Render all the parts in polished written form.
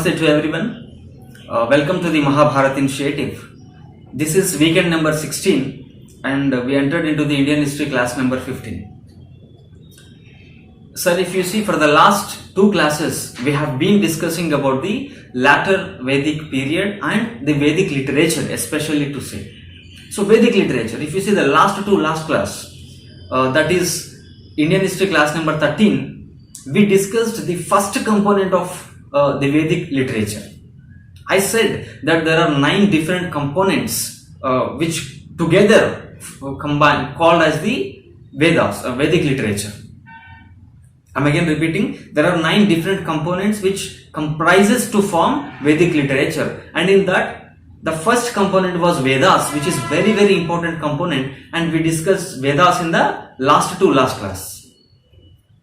Namaste to everyone. Welcome to the Mahabharat initiative. This is weekend number 16 and we entered into the Indian history class number 15. Sir, if you see, for the last two classes we have been discussing about the latter Vedic period and the Vedic literature, especially to say. So Vedic literature, if you see the last class, that is Indian history class number 13, we discussed the first component of the Vedic literature. I said that there are 9 different components which together combine called as the Vedas, Vedic literature. I'm again repeating, there are 9 different components which comprises to form Vedic literature, and in that the first component was Vedas, which is very important component, and we discussed Vedas in the last class.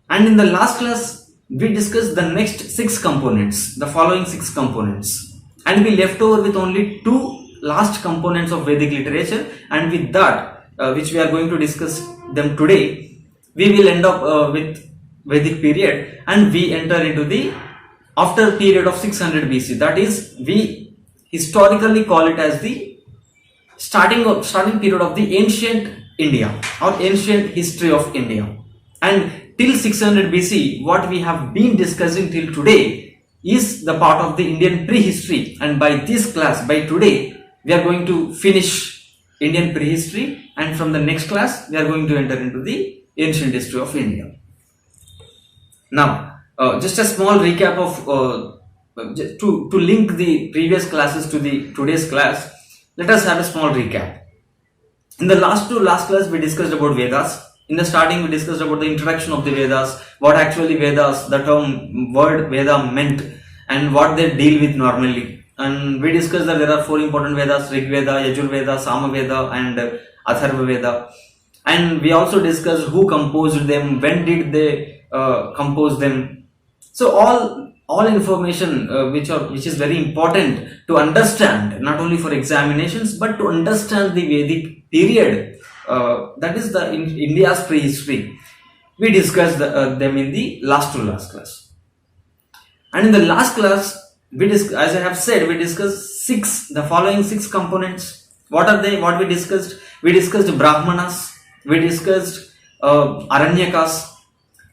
And in the last class we discussed the next 6 components, the following 6 components, and we left over with only 2 last components of Vedic literature, and with that which we are going to discuss them today, we will end up with Vedic period, and we enter into the after period of 600 BC. That is, we historically call it as the starting period of the ancient India or ancient history of India. And till 600 BC, what we have been discussing till today is the part of the Indian prehistory, and by this class, by today, we are going to finish Indian prehistory, and from the next class we are going to enter into the ancient history of India. Now, just a small recap of to link the previous classes to the today's class. Let us have a small recap. In the last class we discussed about Vedas. In the starting we discussed about the introduction of the Vedas, what actually Vedas, the term word Veda meant, and what they deal with normally. And we discussed that there are 4 important Vedas: Rig Veda, Yajur Veda, Sama Veda and Atharva Veda. And we also discussed who composed them, when did they compose them. So all information which is very important to understand, not only for examinations but to understand the Vedic period, that is the India's prehistory. We discussed them in the last class. And in the last class, as I have said, we discussed the following 6 components. What are they? What we discussed? We discussed Brahmanas, we discussed Aranyakas,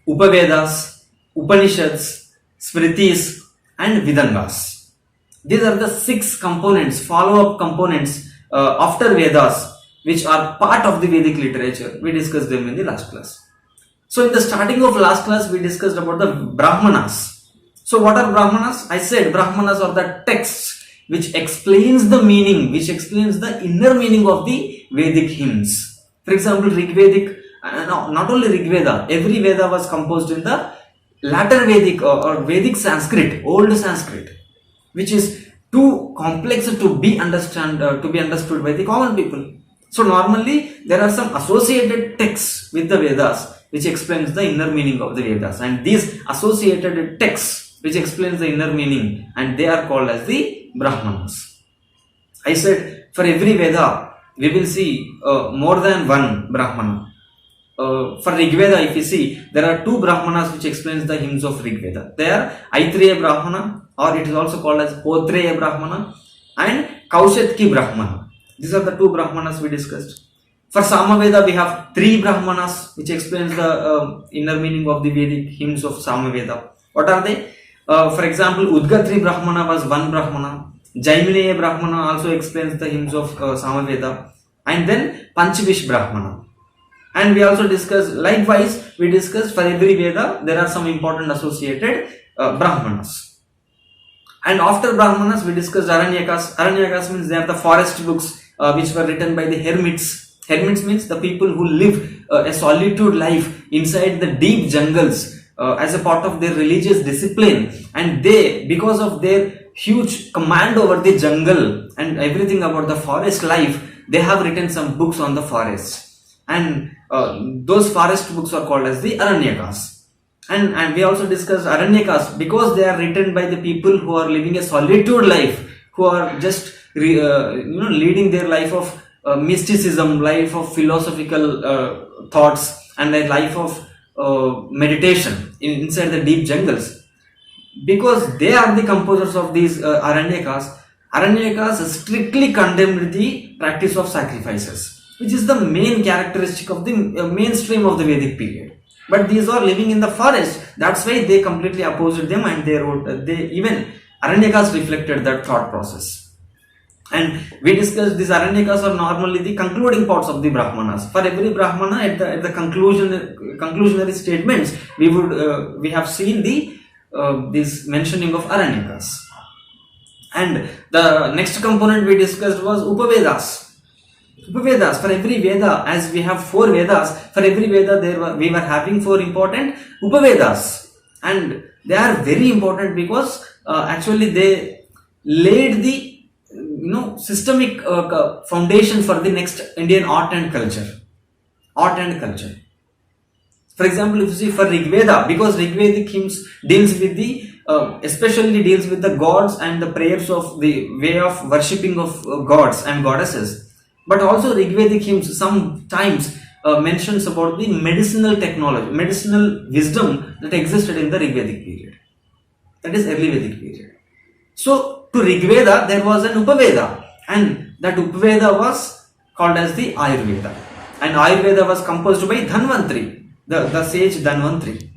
Upavedas, Upanishads, Smritis and Vedangas. These are the 6 components, follow-up components after Vedas, which are part of the Vedic literature. We discussed them in the last class. So in the starting of last class, we discussed about the Brahmanas. So what are Brahmanas? I said Brahmanas are the texts which explains the meaning, which explains the inner meaning of the Vedic hymns. For example, not only Rig Veda, every Veda was composed in the latter Vedic or Vedic Sanskrit, old Sanskrit, which is too complex to be understood by the common people. So normally there are some associated texts with the Vedas which explains the inner meaning of the Vedas, and these associated texts which explains the inner meaning, and they are called as the Brahmanas. I said for every Veda we will see more than one Brahmana. For Rig Veda, if you see, there are 2 Brahmanas which explains the hymns of Rig Veda. They are Aitreya Brahmana, or it is also called as Potreya Brahmana, and Kaushatki Brahmana. These are the 2 Brahmanas we discussed. For Samaveda, we have 3 Brahmanas which explains the inner meaning of the Vedic hymns of Samaveda. What are they? For example, Udgatri Brahmana was 1 Brahmana. Jaiminaya Brahmana also explains the hymns of Samaveda. And then Panchavish Brahmana. And we also discussed, likewise, we discussed for every Veda, there are some important associated Brahmanas. And after Brahmanas, we discussed Aranyakas. Aranyakas means they are the forest books which were written by the hermits. Hermits means the people who live a solitude life inside the deep jungles as a part of their religious discipline, and they, because of their huge command over the jungle and everything about the forest life, they have written some books on the forest, and those forest books are called as the Aranyakas. And we also discussed Aranyakas because they are written by the people who are living a solitude life, who are just leading their life of mysticism, life of philosophical thoughts, and a life of meditation inside the deep jungles. because they are the composers of these Aranyakas. Aranyakas strictly condemned the practice of sacrifices, which is the main characteristic of the mainstream of the Vedic period. But these are living in the forest. That's why they completely opposed them, and they even Aranyakas reflected that thought process. And we discussed these Aranyakas are normally the concluding parts of the Brahmanas. For every Brahmana, at the conclusionary statements, we have seen this mentioning of Aranyakas. And the next component we discussed was Upavedas. Upavedas, for every Veda, as we have 4 Vedas, for every Veda we were having 4 important Upavedas. And they are very important because actually they laid the systemic foundation for the next Indian art and culture. For example, if you see for Rigveda, because Rigvedic hymns deals with especially deals with the gods and the prayers of the way of worshipping of gods and goddesses. But also Rigvedic hymns sometimes mentions about the medicinal technology, medicinal wisdom that existed in the Rigvedic period. That is early Vedic period. So to Rigveda there was an Upaveda, and that Upaveda was called as the Ayurveda. And Ayurveda was composed by Dhanvantri, the sage Dhanvantri.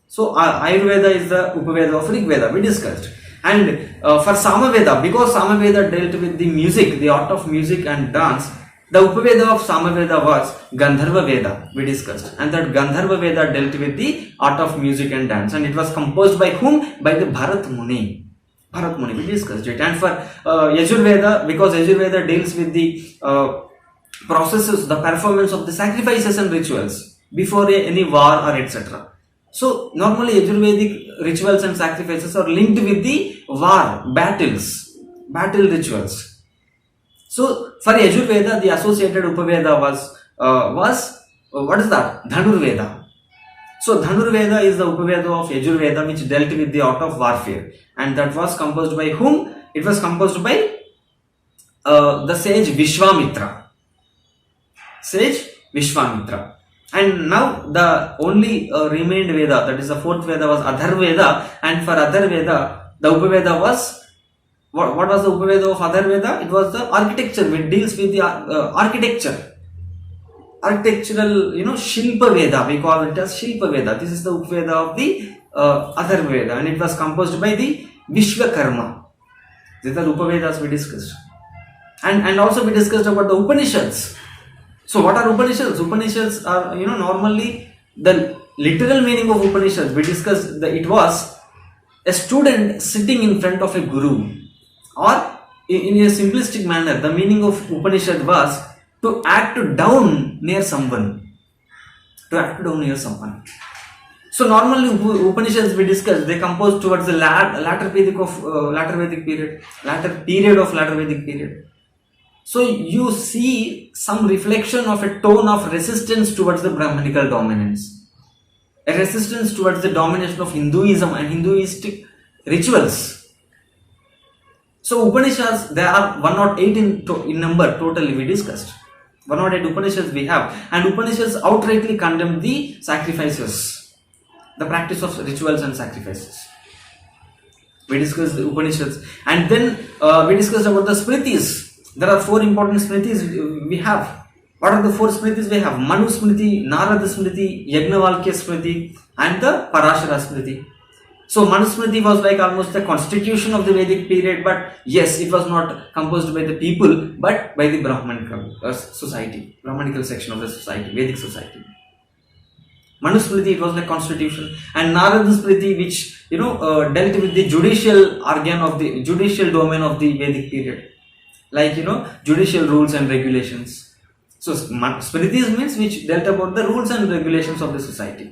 So Ayurveda is the Upaveda of Rigveda, we discussed. And for Samaveda, because Samaveda dealt with the music, the art of music and dance, the Upaveda of Samaveda was Gandharva Veda, we discussed. And that Gandharva Veda dealt with the art of music and dance. And it was composed by whom? By the Bharat Muni. We discussed it. And for Yajurveda, because Yajurveda deals with the processes, the performance of the sacrifices and rituals before any war or etc. So normally Yajurvedic rituals and sacrifices are linked with the battle rituals. So for Yajurveda, the associated Upaveda was what is that? Dhanurveda. So Dhanurveda is the Upaveda of Yajurveda, which dealt with the art of warfare, and that was composed by whom? It was composed by the sage Vishwamitra. And now the only remained Veda, that is the 4th Veda, was Atharvaveda. And for Atharvaveda, the Upaveda was what was the Upaveda of Atharvaveda? It was the architecture, which deals with the architectural, Shilpa Veda. We call it as Shilpa Veda. This is the Upaveda of the Atharvaveda, and it was composed by the Vishwakarma. These are Upavedas we discussed. And also we discussed about the Upanishads. So what are Upanishads? Upanishads are, normally the literal meaning of Upanishads. We discussed that it was a student sitting in front of a guru, or in a simplistic manner, the meaning of Upanishad was to act down near someone. So normally Upanishads we discussed, they composed towards the latter period of latter Vedic period. So you see some reflection of a tone of resistance towards the Brahmanical dominance, a resistance towards the domination of Hinduism and Hinduistic rituals. So Upanishads, there are 108 in number totally we discussed. 108 Upanishads we have, and Upanishads outrightly condemn the sacrifices, the practice of rituals and sacrifices. We discussed the Upanishads, and then we discussed about the Smritis. There are 4 important Smritis we have. What are the 4 Smritis we have? Manu Smriti, Narada Smriti, Yajnavalkya Smriti, and the Parashara Smriti. So Manusmriti was like almost the constitution of the Vedic period, but yes, it was not composed by the people, but by the Brahmanical society, Brahmanical section of the society, Vedic society. Manusmriti, it was like constitution, and Narada Smriti, which dealt with the judicial organ of the judicial domain of the Vedic period, like judicial rules and regulations. So Smritis means which dealt about the rules and regulations of the society.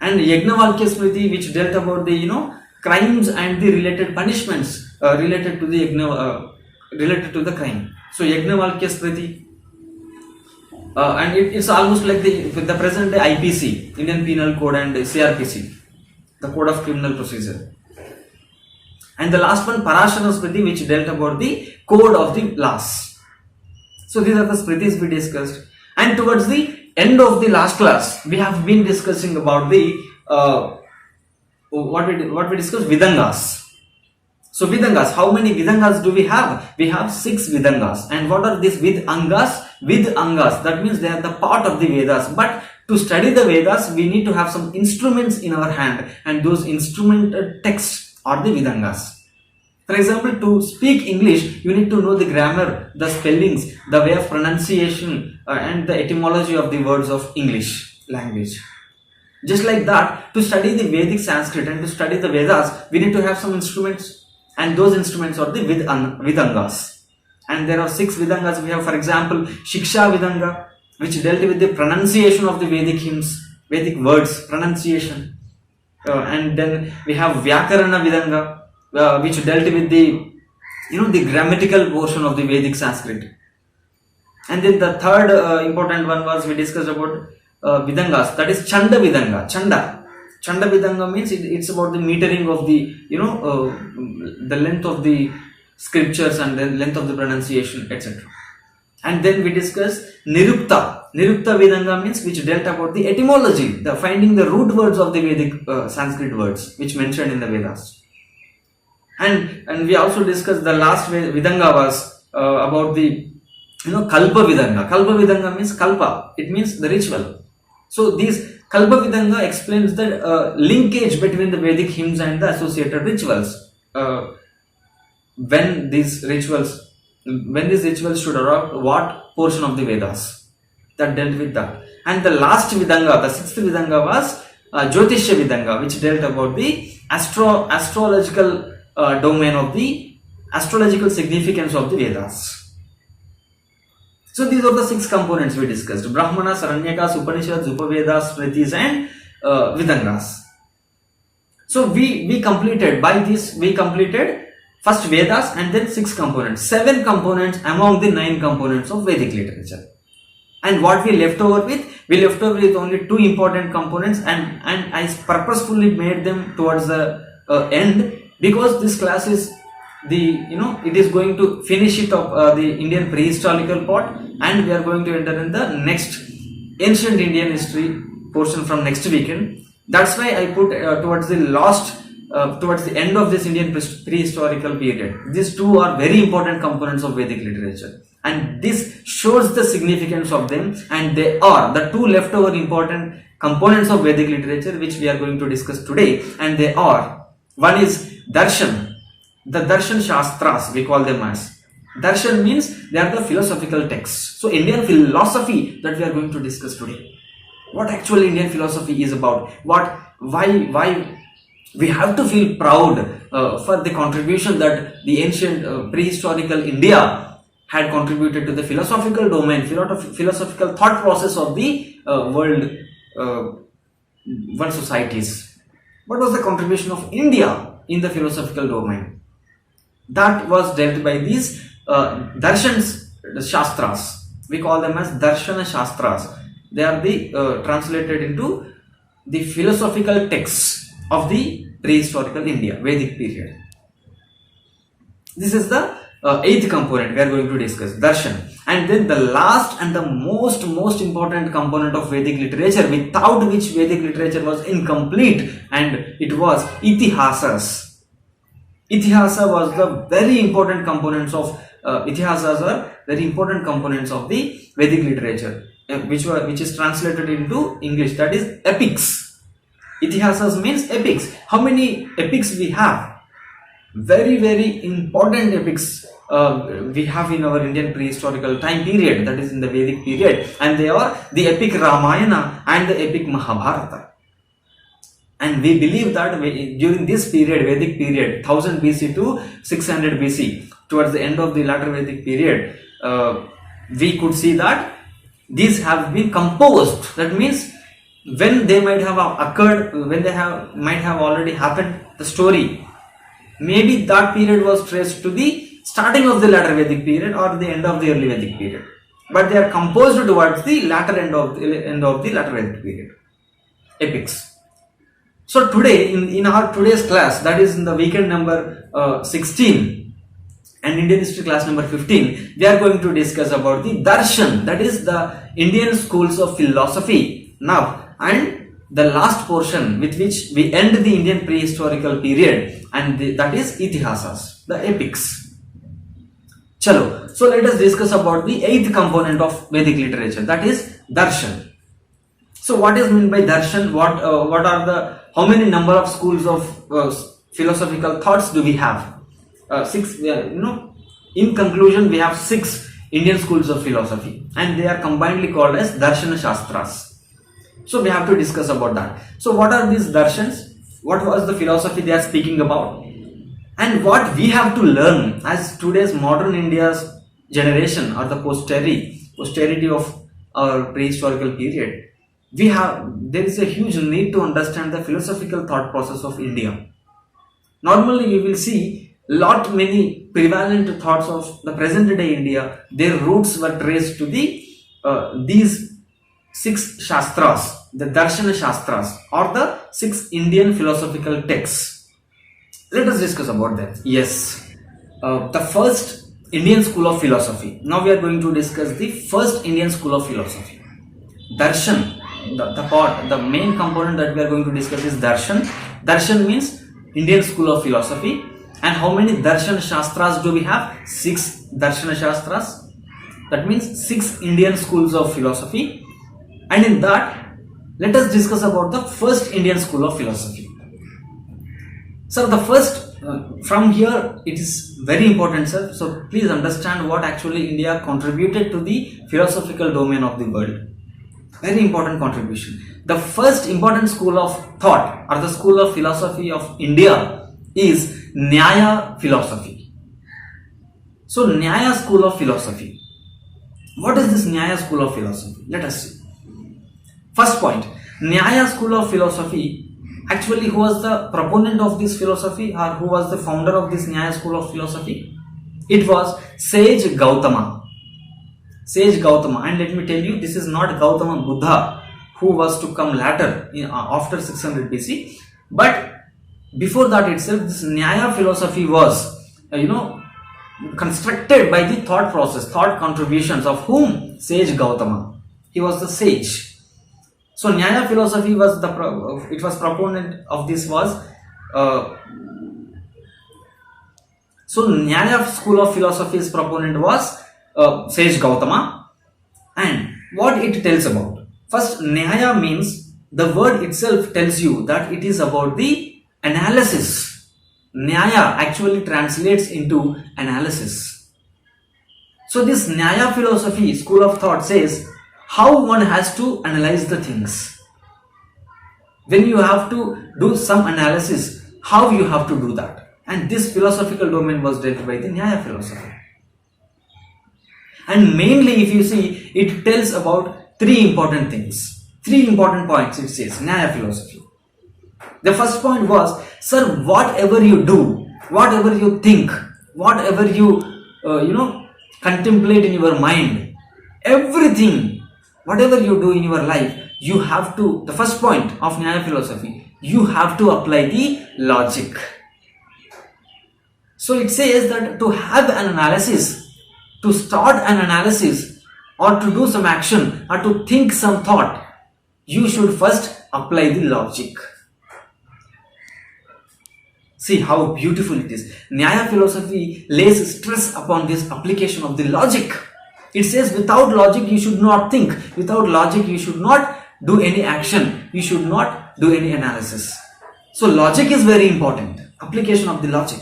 And Yajnavalkya Smriti, which dealt about the crimes and the related punishments related to the crime. So Yajnavalkya Smriti, and it's almost like the present day IPC, Indian Penal Code, and CRPC, the Code of Criminal Procedure. And the last one, Parashara Smriti, which dealt about the code of the laws. So these are the Smritis we discussed. And towards the end of the last class, we have been discussing about the what we discussed, Vedangas. So Vedangas, how many Vedangas do we have? We have 6 Vedangas. And what are these Vedangas? Vedangas, that means they are the part of the Vedas. But to study the Vedas, we need to have some instruments in our hand, and those instrumented texts are the Vedangas. For example, to speak English, you need to know the grammar, the spellings, the way of pronunciation, and the etymology of the words of English language. Just like that, to study the Vedic Sanskrit and to study the Vedas, we need to have some instruments, and those instruments are the Vedangas. And there are 6 Vedangas. We have, for example, Shiksha Vedanga, which dealt with the pronunciation of the Vedic hymns, Vedic words, pronunciation. And then we have Vyakarana Vedanga, which dealt with the the grammatical portion of the Vedic Sanskrit. And then the third important one was we discussed about Vedangas, that is Chanda Vedanga. Chanda Vedanga means it's about the metering of the the length of the scriptures and the length of the pronunciation, etc. And then we discussed Nirukta. Nirukta Vedanga means which dealt about the etymology, the finding the root words of the Vedic Sanskrit words which mentioned in the Vedas. And we also discussed the last Vedanga was about the Kalpa Vedanga. Kalpa Vedanga means Kalpa. It means the ritual. So these Kalpa Vedanga explains the linkage between the Vedic hymns and the associated rituals. When these rituals should adopt what portion of the Vedas, that dealt with that. And the last Vedanga, the 6th Vedanga was Jyotishya Vedanga, which dealt about the astrological domain of the astrological significance of the Vedas. So these are the 6 components we discussed: Brahmanas, Aranyakas, Upanishads, Upavedas, Smritis, and Vedangas. So we completed first Vedas and then 6 components, 7 components among the 9 components of Vedic literature. And what we left over with? We left over with only 2 important components, and I purposefully made them towards the end, because this class is it is going to finish it up the Indian prehistorical part, and we are going to enter in the next ancient Indian history portion from next weekend. That's why I put towards the end of this Indian prehistorical period. These 2 are very important components of Vedic literature, and this shows the significance of them, and they are the 2 leftover important components of Vedic literature which we are going to discuss today. And they are, one is Darshan. The Darshan Shastras, we call them as. Darshan means they are the philosophical texts. So Indian philosophy that we are going to discuss today. What actually Indian philosophy is about. Why we have to feel proud for the contribution that the ancient prehistorical India had contributed to the philosophical domain, philosophical thought process of the world societies. What was the contribution of India in the philosophical domain? That was dealt by these Darshans, the Shastras. We call them as Darshana Shastras. They are translated into the philosophical texts of the prehistorical India, Vedic period. This is the 8th component we are going to discuss, Darshan. And then the last and the most important component of Vedic literature, without which Vedic literature was incomplete, and it was Itihasas. Itihasa was the very important components of Itihasas are very important components of the Vedic literature, which is translated into English, that is epics. Itihasas means epics. How many epics we have? Very important epics we have in our Indian prehistorical time period, that is in the Vedic period, and they are the epic Ramayana and the epic Mahabharata. And we believe that during this period, Vedic period, 1000 BC to 600 BC, towards the end of the latter Vedic period, we could see that these have been composed. That means when they might have occurred, when they might have already happened, the story, maybe that period was traced to the starting of the latter Vedic period or the end of the early Vedic period. But they are composed towards the latter end of the latter Vedic period. Epics. So today, in our today's class, that is in the weekend number 16 and Indian history class number 15, we are going to discuss about the Darshan, that is the Indian schools of philosophy now, and the last portion with which we end the Indian prehistorical period, and that is Itihasas, the epics. Chalo. So let us discuss about the 8th component of Vedic literature, that is Darshan. So what is meant by Darshan? What are the, how many number of schools of philosophical thoughts do we have? 6, in conclusion we have 6 Indian schools of philosophy, and they are combinedly called as Darshana Shastras. So we have to discuss about that. So what are these darshans? What was the philosophy they are speaking about? And what we have to learn as today's modern India's generation, or the posterity of our prehistorical period. There is a huge need to understand the philosophical thought process of India. Normally you will see many prevalent thoughts of the present day India, their roots were traced to these 6 Shastras, the Darshana Shastras, or the 6 Indian philosophical texts. Let us discuss about that. Yes, the first Indian school of philosophy. Now we are going to discuss the first Indian school of philosophy. Darshan, the main component that we are going to discuss is Darshan. Darshan means Indian school of philosophy. And how many Darshan Shastras do we have? 6 Darshana Shastras. That means 6 Indian schools of philosophy. And in that, let us discuss about the first Indian school of philosophy. So the first, from here it is very important, sir. So please understand what actually India contributed to the philosophical domain of the world. Very important contribution. The first important school of thought, or the school of philosophy of India, is Nyaya Philosophy. So Nyaya school of philosophy. What is this Nyaya school of philosophy? Let us see. First point, Nyaya school of philosophy, actually who was the proponent of this philosophy, or who was the founder of this Nyaya school of philosophy? It was Sage Gautama. Sage Gautama, and let me tell you, this is not Gautama Buddha who was to come later after 600 BC, but before that itself, this Nyaya philosophy was, constructed by the thought process, thought contributions of whom? Sage Gautama. He was the sage. So Nyaya philosophy was proponent of this was, so Nyaya school of philosophy's proponent was Sage Gautama. And what it tells about? First, Nyaya means, the word itself tells you that it is about the analysis. Nyaya actually translates into analysis. So this Nyaya philosophy, school of thought, says how one has to analyze the things. When you have to do some analysis, how you have to do that. And this philosophical domain was dealt by the Nyaya philosophy. And mainly, if you see, it tells about 3 important things. 3 important points it says, Nyaya philosophy. The first point was, sir, whatever you do, whatever you think, whatever you, contemplate in your mind, everything, whatever you do in your life, you have to, the first point of Nyaya philosophy, you have to apply the logic. So it says that to have an analysis, to start an analysis, or to do some action, or to think some thought, you should first apply the logic. See how beautiful it is. Nyaya philosophy lays stress upon this application of the logic. It says without logic you should not think. Without logic you should not do any action. You should not do any analysis. So logic is very important. Application of the logic.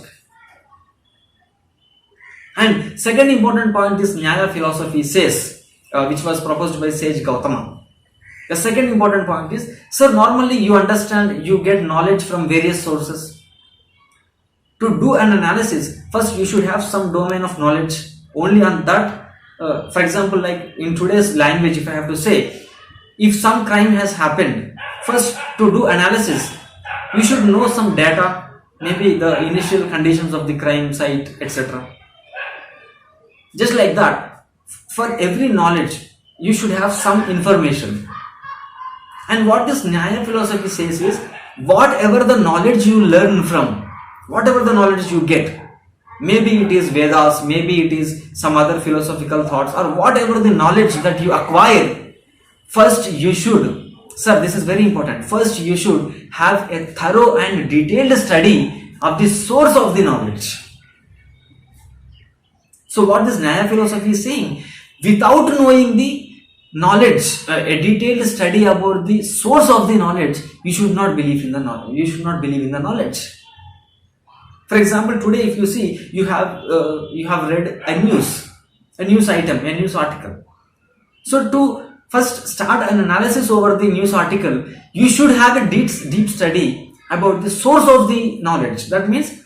And second important point this Nyaya philosophy says, which was proposed by Sage Gautama. The second important point is, sir, normally you understand, you get knowledge from various sources. To do an analysis, first you should have some domain of knowledge. Only on that, for example, like in today's language, if I have to say, if some crime has happened, first to do analysis, you should know some data, maybe the initial conditions of the crime site, etc. Just like that, for every knowledge, you should have some information. And what this Nyaya philosophy says is, whatever the knowledge you learn from, whatever the knowledge you get, maybe it is Vedas, maybe it is some other philosophical thoughts, or whatever the knowledge that you acquire, first you should Sir, this is very important. First, you should have a thorough and detailed study of the source of the knowledge. So what this Nyaya philosophy is saying, without knowing the knowledge, a detailed study about the source of the knowledge, you should not believe in the knowledge. You should not believe in the knowledge. For example, today if you see, you have read a news item, a news article. So to first start an analysis over the news article, you should have a deep study about the source of the knowledge. That means,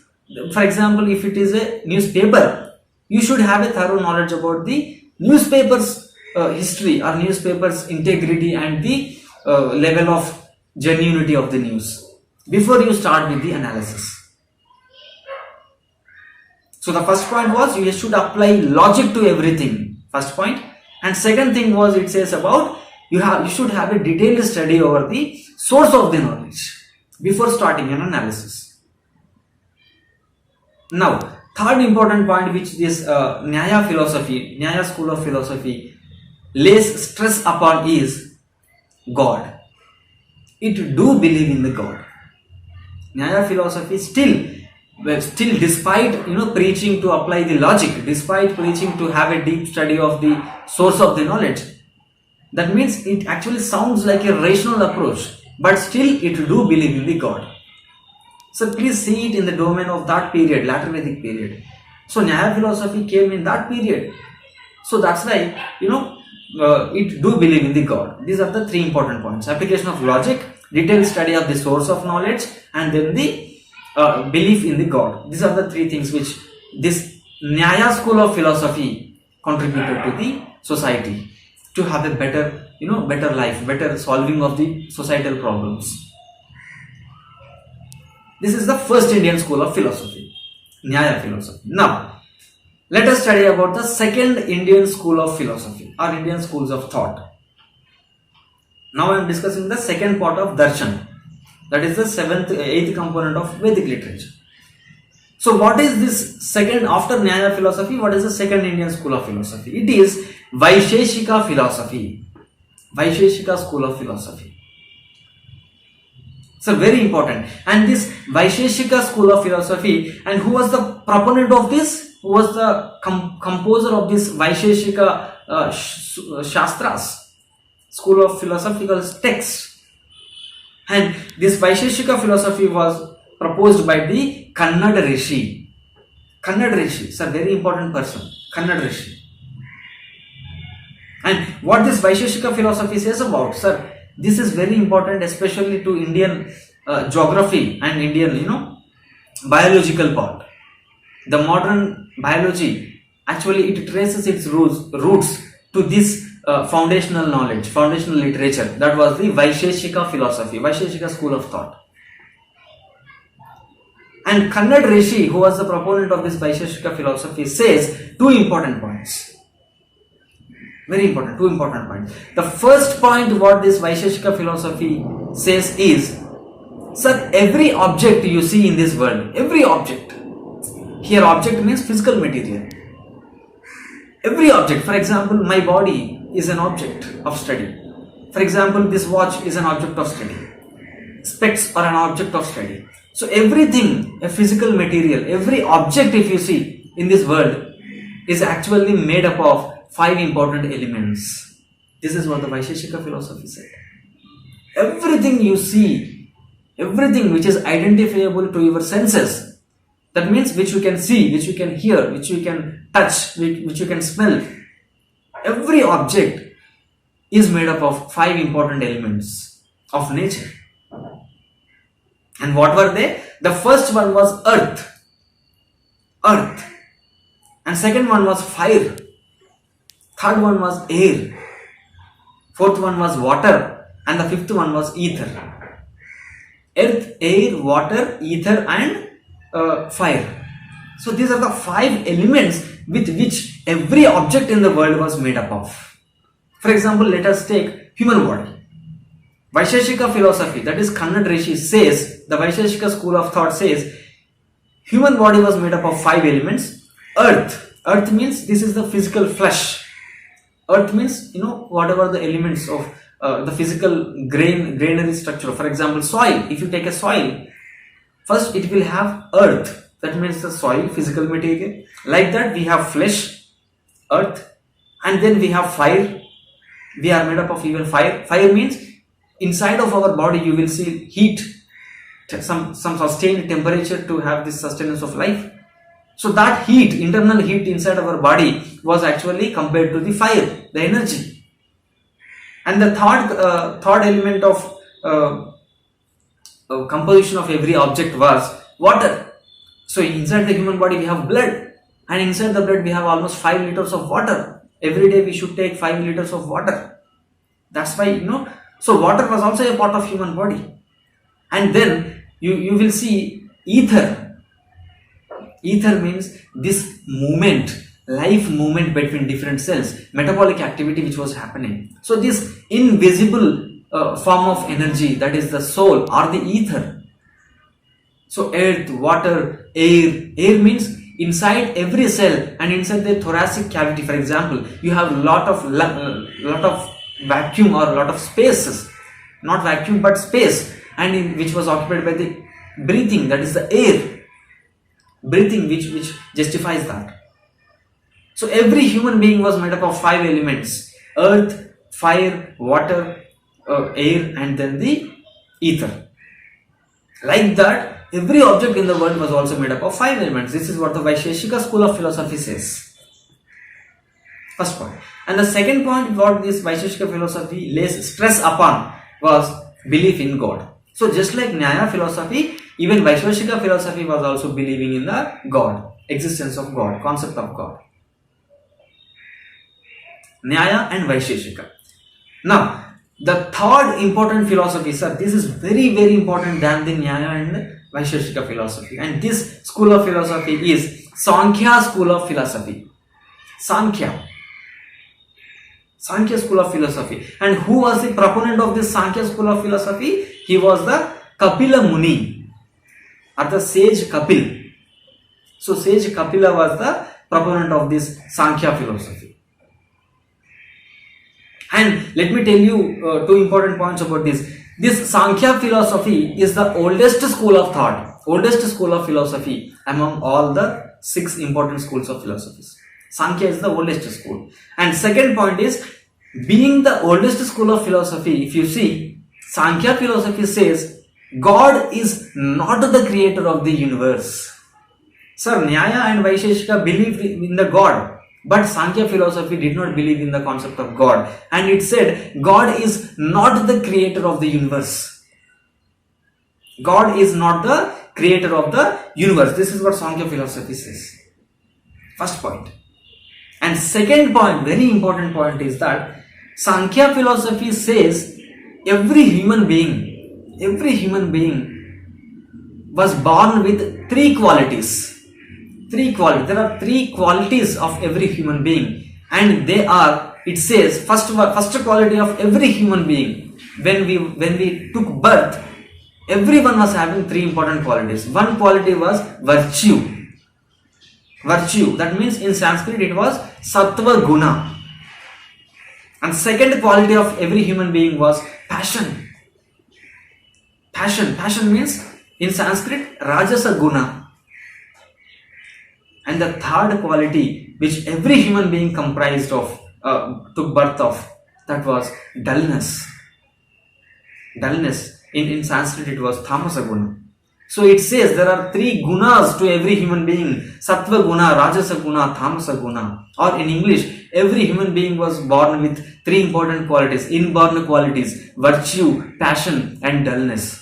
for example, if it is a newspaper, you should have a thorough knowledge about the newspaper's history or newspaper's integrity and the level of genuinity of the news before you start with the analysis. So the first point was you should apply logic to everything. First point. And second thing was, it says about you should have a detailed study over the source of the knowledge before starting an analysis. Now, third important point which this Nyaya philosophy, Nyaya school of philosophy lays stress upon is God. It do believe in the God. Nyaya philosophy still despite preaching to apply the logic, despite preaching to have a deep study of the source of the knowledge, that means it actually sounds like a rational approach, but still it do believe in the God. So please see it in the domain of that period, later Vedic period. So Nyaya philosophy came in that period. So that's why it do believe in the God. These are the three important points: application of logic, detailed study of the source of knowledge, and then the belief in the God. These are the three things which this Nyaya school of philosophy contributed to the society to have a better life, better solving of the societal problems. This is the first Indian school of philosophy, Nyaya philosophy. Now, let us study about the second Indian school of philosophy or Indian schools of thought. Now I am discussing the second part of darshan. That is the eighth component of Vedic literature. So what is this second, after Nyaya philosophy, what is the second Indian school of philosophy? It is Vaisheshika philosophy. Vaisheshika school of philosophy. So very important. And this Vaisheshika school of philosophy, and who was the proponent of this? Who was the composer of this Vaisheshika Shastras, school of philosophical texts? And this Vaisheshika philosophy was proposed by the Kannada Rishi. Kannada Rishi is a very important person. Kannada Rishi. And what this Vaisheshika philosophy says about, sir, this is very important, especially to Indian geography and Indian, biological part. The modern biology, actually it traces its roots to this foundational knowledge, foundational literature. That was the Vaisheshika philosophy, Vaisheshika school of thought. And Kannada Rishi, who was the proponent of this Vaisheshika philosophy, says two important points. Very important, two important points. The first point what this Vaisheshika philosophy says is, sir, every object you see in this world, every object, here object means physical material. Every object, for example, my body is an object of study. For example, this watch is an object of study. Specs are an object of study. So everything, a physical material, every object if you see in this world is actually made up of 5 important elements. This is what the Vaisheshika philosophy said. Everything you see, everything which is identifiable to your senses, that means which you can see, which you can hear, which you can touch, which you can smell, every object is made up of 5 important elements of nature. And what were they? The first one was earth. And second one was fire. Third one was air. Fourth one was water. And the fifth one was ether. Earth, air, water, ether and fire. So these are the 5 elements with which every object in the world was made up of. For example, let us take human body. Vaisheshika philosophy, that is Kannada Rishi, says, the Vaisheshika school of thought says, human body was made up of 5 elements. Earth means this is the physical flesh. Earth means, whatever the elements of the physical granary structure. For example, soil. If you take a soil, first it will have earth. That means the soil, physical material. Like that we have flesh, earth, and then we have fire. We are made up of even fire. Fire means inside of our body you will see heat, some sustained temperature to have this sustenance of life. So that heat, internal heat inside our body was actually compared to the fire, the energy. And the third element of composition of every object was water. So inside the human body we have blood, and inside the blood we have almost 5 liters of water. Every day we should take 5 liters of water. That's why, so water was also a part of human body. And then you will see ether. Ether means this movement, life movement between different cells, metabolic activity which was happening. So this invisible form of energy, that is the soul or the ether. So earth, water, air. Air means inside every cell and inside the thoracic cavity, for example, you have lot of vacuum or a lot of spaces, not vacuum but space, and which was occupied by the breathing, that is the air. Breathing which justifies that. So every human being was made up of 5 elements: earth, fire, water, air, and then the ether. Like that, every object in the world was also made up of 5 elements. This is what the Vaisheshika school of philosophy says. First point. And the second point what this Vaisheshika philosophy lays stress upon was belief in God. So just like Nyaya philosophy, even Vaisheshika philosophy was also believing in the God, existence of God, concept of God. Nyaya and Vaisheshika. Now, the third important philosophy, sir, this is very, very important than the Nyaya and Vaisheshika philosophy. And this school of philosophy is Sankhya school of philosophy. Sankhya school of philosophy. And who was the proponent of this Sankhya school of philosophy? He was the Kapila Muni, or the sage Kapil. So sage Kapila was the proponent of this Sankhya philosophy. And let me tell you 2 important points about this. This Sankhya philosophy is the oldest school of thought, oldest school of philosophy among all the 6 important schools of philosophies. Sankhya is the oldest school. And second point is, being the oldest school of philosophy, if you see, Sankhya philosophy says God is not the creator of the universe. Sir, Nyaya and Vaisheshika believed in the God, but Sankhya philosophy did not believe in the concept of God, and it said God is not the creator of the universe. God is not the creator of the universe. This is what Sankhya philosophy says. First point. And second point, very important point, is that Sankhya philosophy says every human being was born with 3 qualities. 3 qualities. There are 3 qualities of every human being, and they are, it says, first quality of every human being. When we took birth, everyone was having 3 important qualities. One quality was virtue. Virtue, that means in Sanskrit it was sattva guna. And second quality of every human being was passion. Passion means in Sanskrit rajasa guna. And the third quality which every human being comprised of, took birth of, that was dullness. Dullness, in Sanskrit it was tamasa guna. So it says there are 3 gunas to every human being: sattva guna, rajasa guna, tamasa guna. Or in English, every human being was born with 3 important qualities, inborn qualities: virtue, passion, and dullness.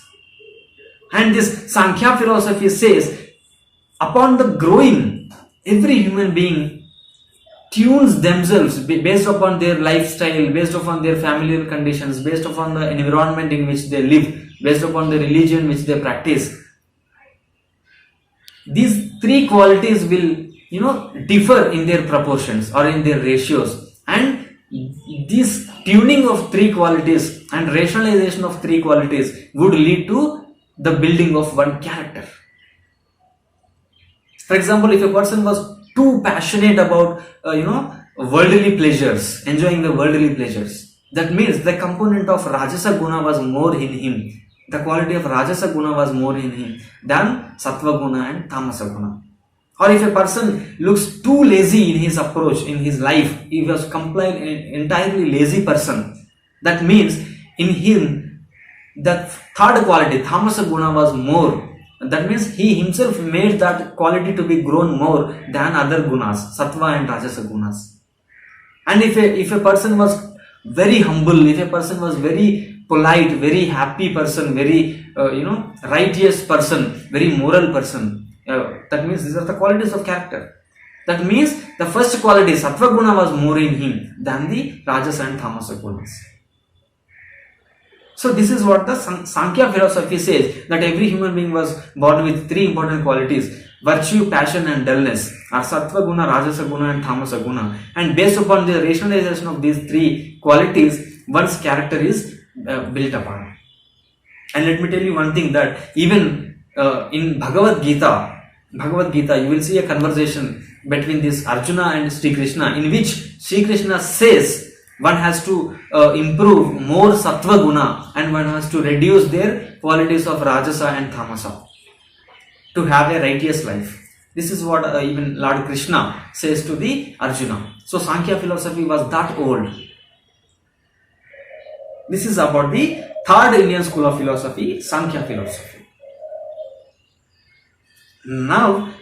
And this Sankhya philosophy says, upon the growing, every human being tunes themselves based upon their lifestyle, based upon their familial conditions, based upon the environment in which they live, based upon the religion which they practice. These 3 qualities will, differ in their proportions or in their ratios, and this tuning of 3 qualities and rationalization of 3 qualities would lead to the building of one character. For example, if a person was too passionate about, worldly pleasures, enjoying the worldly pleasures, That means the component of Rajasa Guna was more in him. The quality of Rajasa Guna was more in him than Sattva Guna and Tamasa Guna. Or if a person looks too lazy in his approach, in his life, he was entirely lazy person. That means in him, the third quality, Tamasa Guna, was more. That means he himself made that quality to be grown more than other gunas, Sattva and Rajasa Gunas. And if a person was very humble, if a person was very polite, very happy person, very righteous person, very moral person, that means these are the qualities of character. That means the first quality, Sattva Guna, was more in him than the Rajasa and Tamasa Gunas. So this is what the Sankhya philosophy says, that every human being was born with three important qualities: virtue, passion and dullness are Sattva Guna, Rajasa Guna and Tamasa Guna. And based upon the rationalization of these three qualities, one's character is built upon. And let me tell you one thing, that even in Bhagavad Gita, you will see a conversation between this Arjuna and Sri Krishna, in which Sri Krishna says one has to improve more Sattva Guna and one has to reduce their qualities of Rajasa and Tamasa to have a righteous life. This is what even Lord Krishna says to the Arjuna. So Sankhya philosophy was that old. This is about the third Indian school of philosophy, Sankhya philosophy. Now,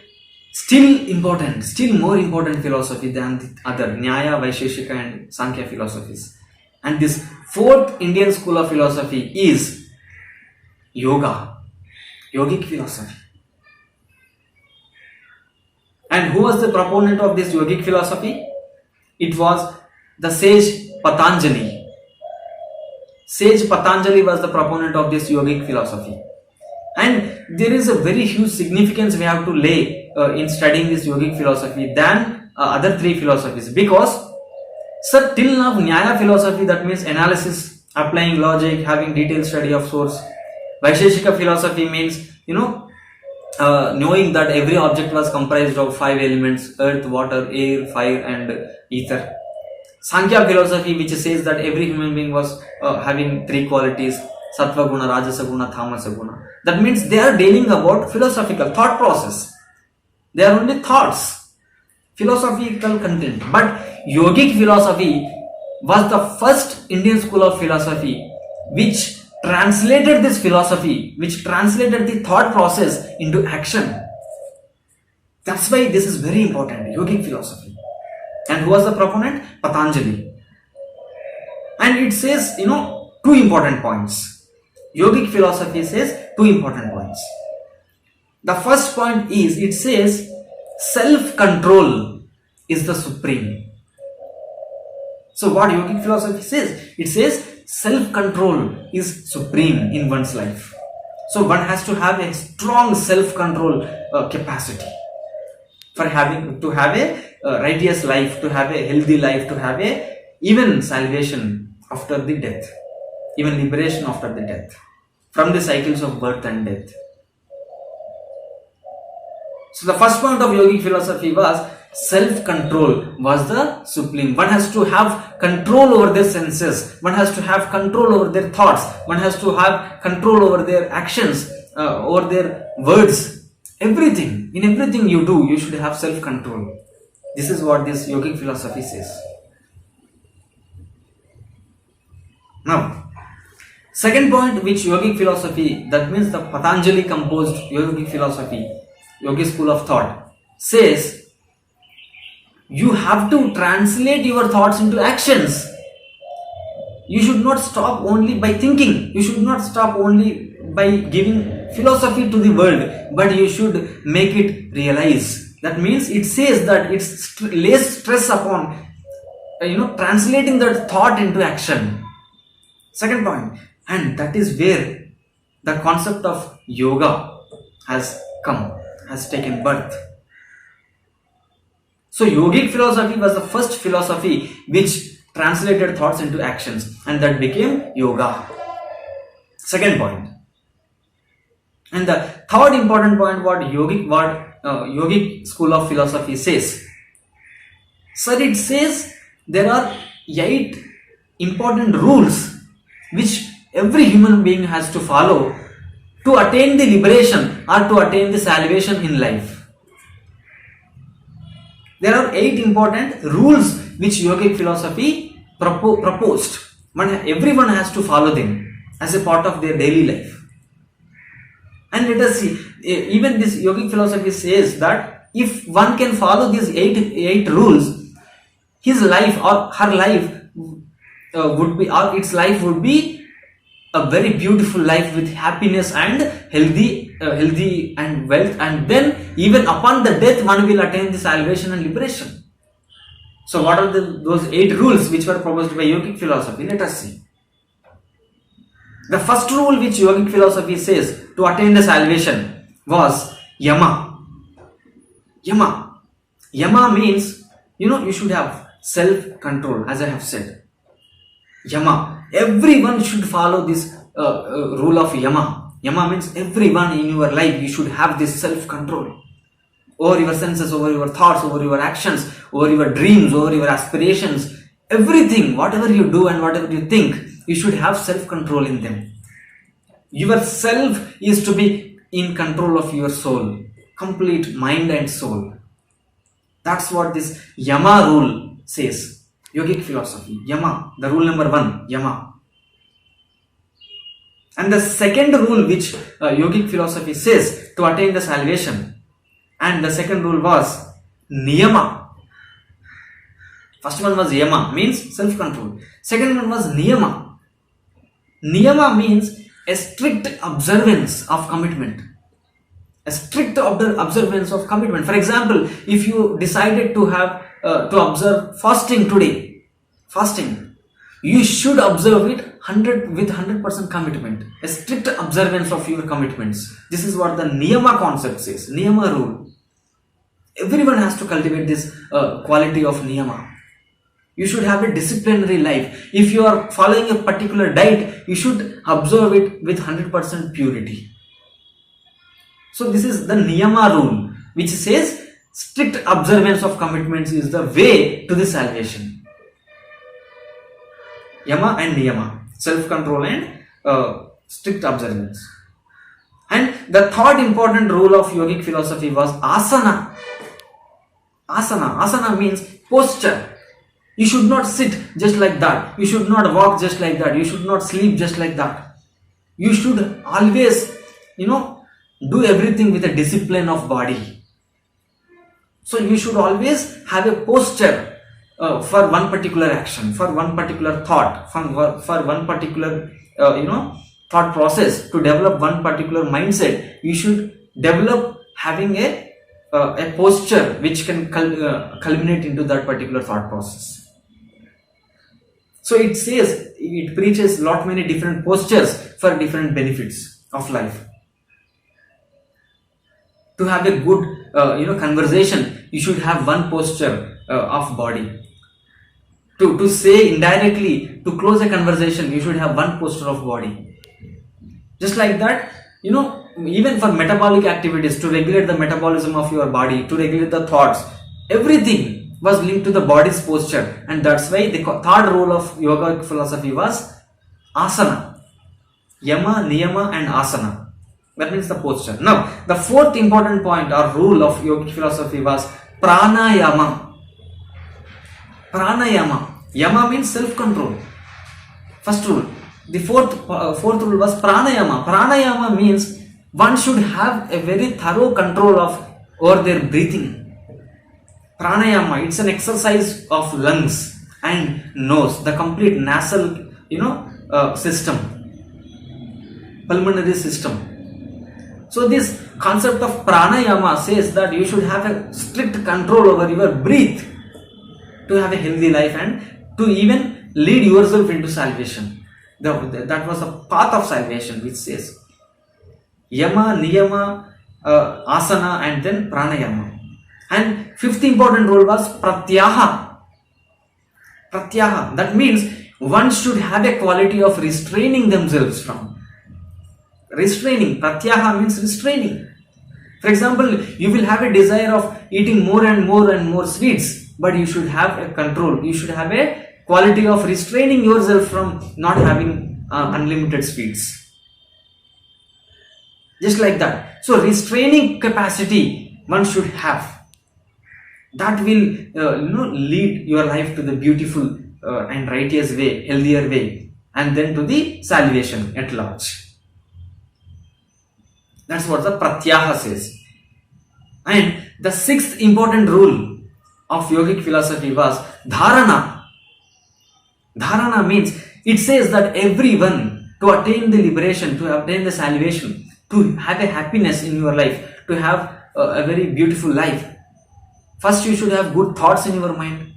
still more important philosophy than the other Nyaya, Vaisheshika and Sankhya philosophies. And this fourth Indian school of philosophy is Yoga, Yogic philosophy. And who was the proponent of this Yogic philosophy? It was the sage Patanjali. Sage Patanjali was the proponent of this Yogic philosophy. And there is a very huge significance we have to lay in studying this Yogic philosophy than other three philosophies, because till now Nyaya philosophy, that means analysis, applying logic, having detailed study of source. Vaisheshika philosophy means knowing that every object was comprised of five elements: earth, water, air, fire and ether. Sankhya philosophy, which says that every human being was having three qualities: Sattva Guna, Rajasa Guna, Tamasa Guna. That means they are dealing about philosophical thought process. They are only thoughts, philosophical content. But Yogic philosophy was the first Indian school of philosophy which translated this philosophy, which translated the thought process into action. That's why this is very important, Yogic philosophy. And who was the proponent? Patanjali. And it says, two important points. Yogic philosophy says two important points. The first point is, it says self-control is the supreme. So what Yogic philosophy says? It says self-control is supreme in one's life. So one has to have a strong self-control capacity for to have a righteous life, to have a healthy life, to have a even salvation after the death, even liberation after the death, from the cycles of birth and death. So the first point of Yogic philosophy was self-control was the supreme. One has to have control over their senses, one has to have control over their thoughts, one has to have control over their actions, over their words. Everything, in everything you do, you should have self-control. This is what this Yogic philosophy says. Now, second point, which Yogic philosophy, that means the Patanjali composed Yogic philosophy, Yogic school of thought, says you have to translate your thoughts into actions. You should not stop only by thinking. You should not stop only by giving philosophy to the world, but you should make it realize. That means it says that it's lays stress upon translating that thought into action. Second point, and that is where the concept of yoga has taken birth. So Yogic philosophy was the first philosophy which translated thoughts into actions, and that became yoga. Second point. And the third important point, what Yogic school of philosophy says. Sir, it says there are 8 important rules which every human being has to follow to attain the liberation or to attain the salvation in life. There are 8 important rules which yogic philosophy proposed. Everyone has to follow them as a part of their daily life. And let us see, even this yogic philosophy says that if one can follow these 8 rules, his life or her life its life would be a very beautiful life with happiness and healthy and wealth, and then even upon the death one will attain the salvation and liberation. So what are those 8 rules which were proposed by yogic philosophy? Let us see. The first rule which yogic philosophy says to attain the salvation was yama. Yama means, you should have self-control, as I have said. Yama. Everyone should follow this rule of yama. Yama means everyone in your life, you should have this self-control over your senses, over your thoughts, over your actions, over your dreams, over your aspirations. Everything, whatever you do and whatever you think, you should have self-control in them. Yourself is to be in control of your soul, complete mind and soul. That's what this yama rule says. Yogic philosophy, yama, the rule number 1, yama. And the second rule which yogic philosophy says to attain the salvation, and the second rule was niyama. First one was yama, means self-control. Second one was niyama. Niyama means a strict observance of commitment. A strict observance of commitment. For example, if you decided to have to observe fasting today, you should observe it with 100% commitment. A strict observance of your commitments. This is what the niyama concept says. Niyama rule. Everyone has to cultivate this quality of niyama. You should have a disciplinary life. If you are following a particular diet, you should observe it with 100% purity. So this is the niyama rule, which says strict observance of commitments is the way to the salvation. Yama and niyama, self-control and strict observance. And the third important rule of yogic philosophy was asana. Asana means posture. You should not sit just like that. You should not walk just like that. You should not sleep just like that. You should always, do everything with a discipline of body. So you should always have a posture for one particular action, for one particular thought, for one particular, thought process. To develop one particular mindset, you should develop having a posture which can culminate into that particular thought process. So it says, it preaches many different postures for different benefits of life. To have a good, conversation, you should have one posture of body. To say indirectly, to close a conversation, you should have one posture of body. Just like that, even for metabolic activities, to regulate the metabolism of your body, to regulate the thoughts, everything was linked to the body's posture, and that's why the third rule of yoga philosophy was asana. Yama, niyama and asana. That means the posture. Now, the fourth important point or rule of yogic philosophy was pranayama. Pranayama. Yama means self-control. First rule. The fourth rule was pranayama. Pranayama means one should have a very thorough control over their breathing. Pranayama, it's an exercise of lungs and nose, the complete nasal, system, pulmonary system. So this concept of pranayama says that you should have a strict control over your breath to have a healthy life and to even lead yourself into salvation. That was a path of salvation, which says yama, niyama, asana and then pranayama. And fifth important rule was pratyaha. Pratyaha, that means one should have a quality of restraining themselves from. Restraining, pratyaha means restraining. For example, you will have a desire of eating more and more and more sweets, but you should have a control. You should have a quality of restraining yourself from not having unlimited sweets. Just like that. So restraining capacity one should have. That will lead your life to the beautiful and righteous way, healthier way, and then to the salvation at large. That's what the Pratyaha says. And the sixth important rule of yogic philosophy was dharana. Dharana means, it says that everyone, to attain the liberation, to attain the salvation, to have a happiness in your life, to have a very beautiful life, first you should have good thoughts in your mind.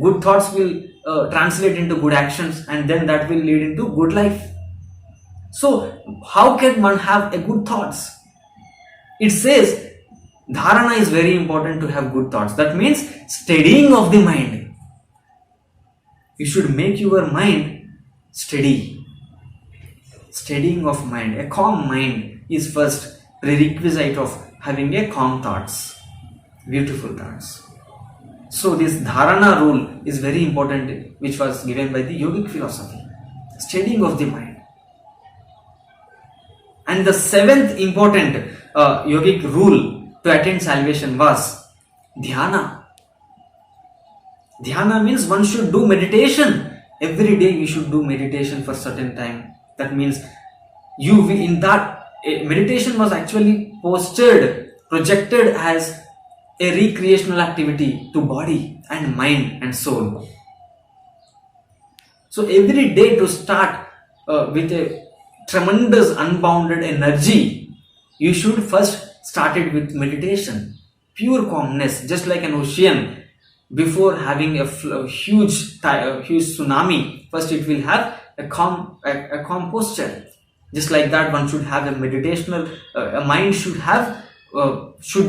Good thoughts will translate into good actions, and then that will lead into good life. So how can one have a good thoughts? It says dharana is very important to have good thoughts. That means steadying of the mind. You should make your mind steady. Steadying of mind. A calm mind is first prerequisite of having a calm thoughts. Beautiful thoughts. So this dharana rule is very important, which was given by the yogic philosophy. Steadying of the mind. And the seventh important yogic rule to attain salvation was dhyana. Dhyana means one should do meditation. Every day you should do meditation for certain time. That means meditation was actually projected as a recreational activity to body and mind and soul. So every day to start with a tremendous unbounded energy, you should first start it with meditation. Pure calmness, just like an ocean. Before having a huge tsunami, first it will have a calm posture. Just like that, one should have a meditational, a mind should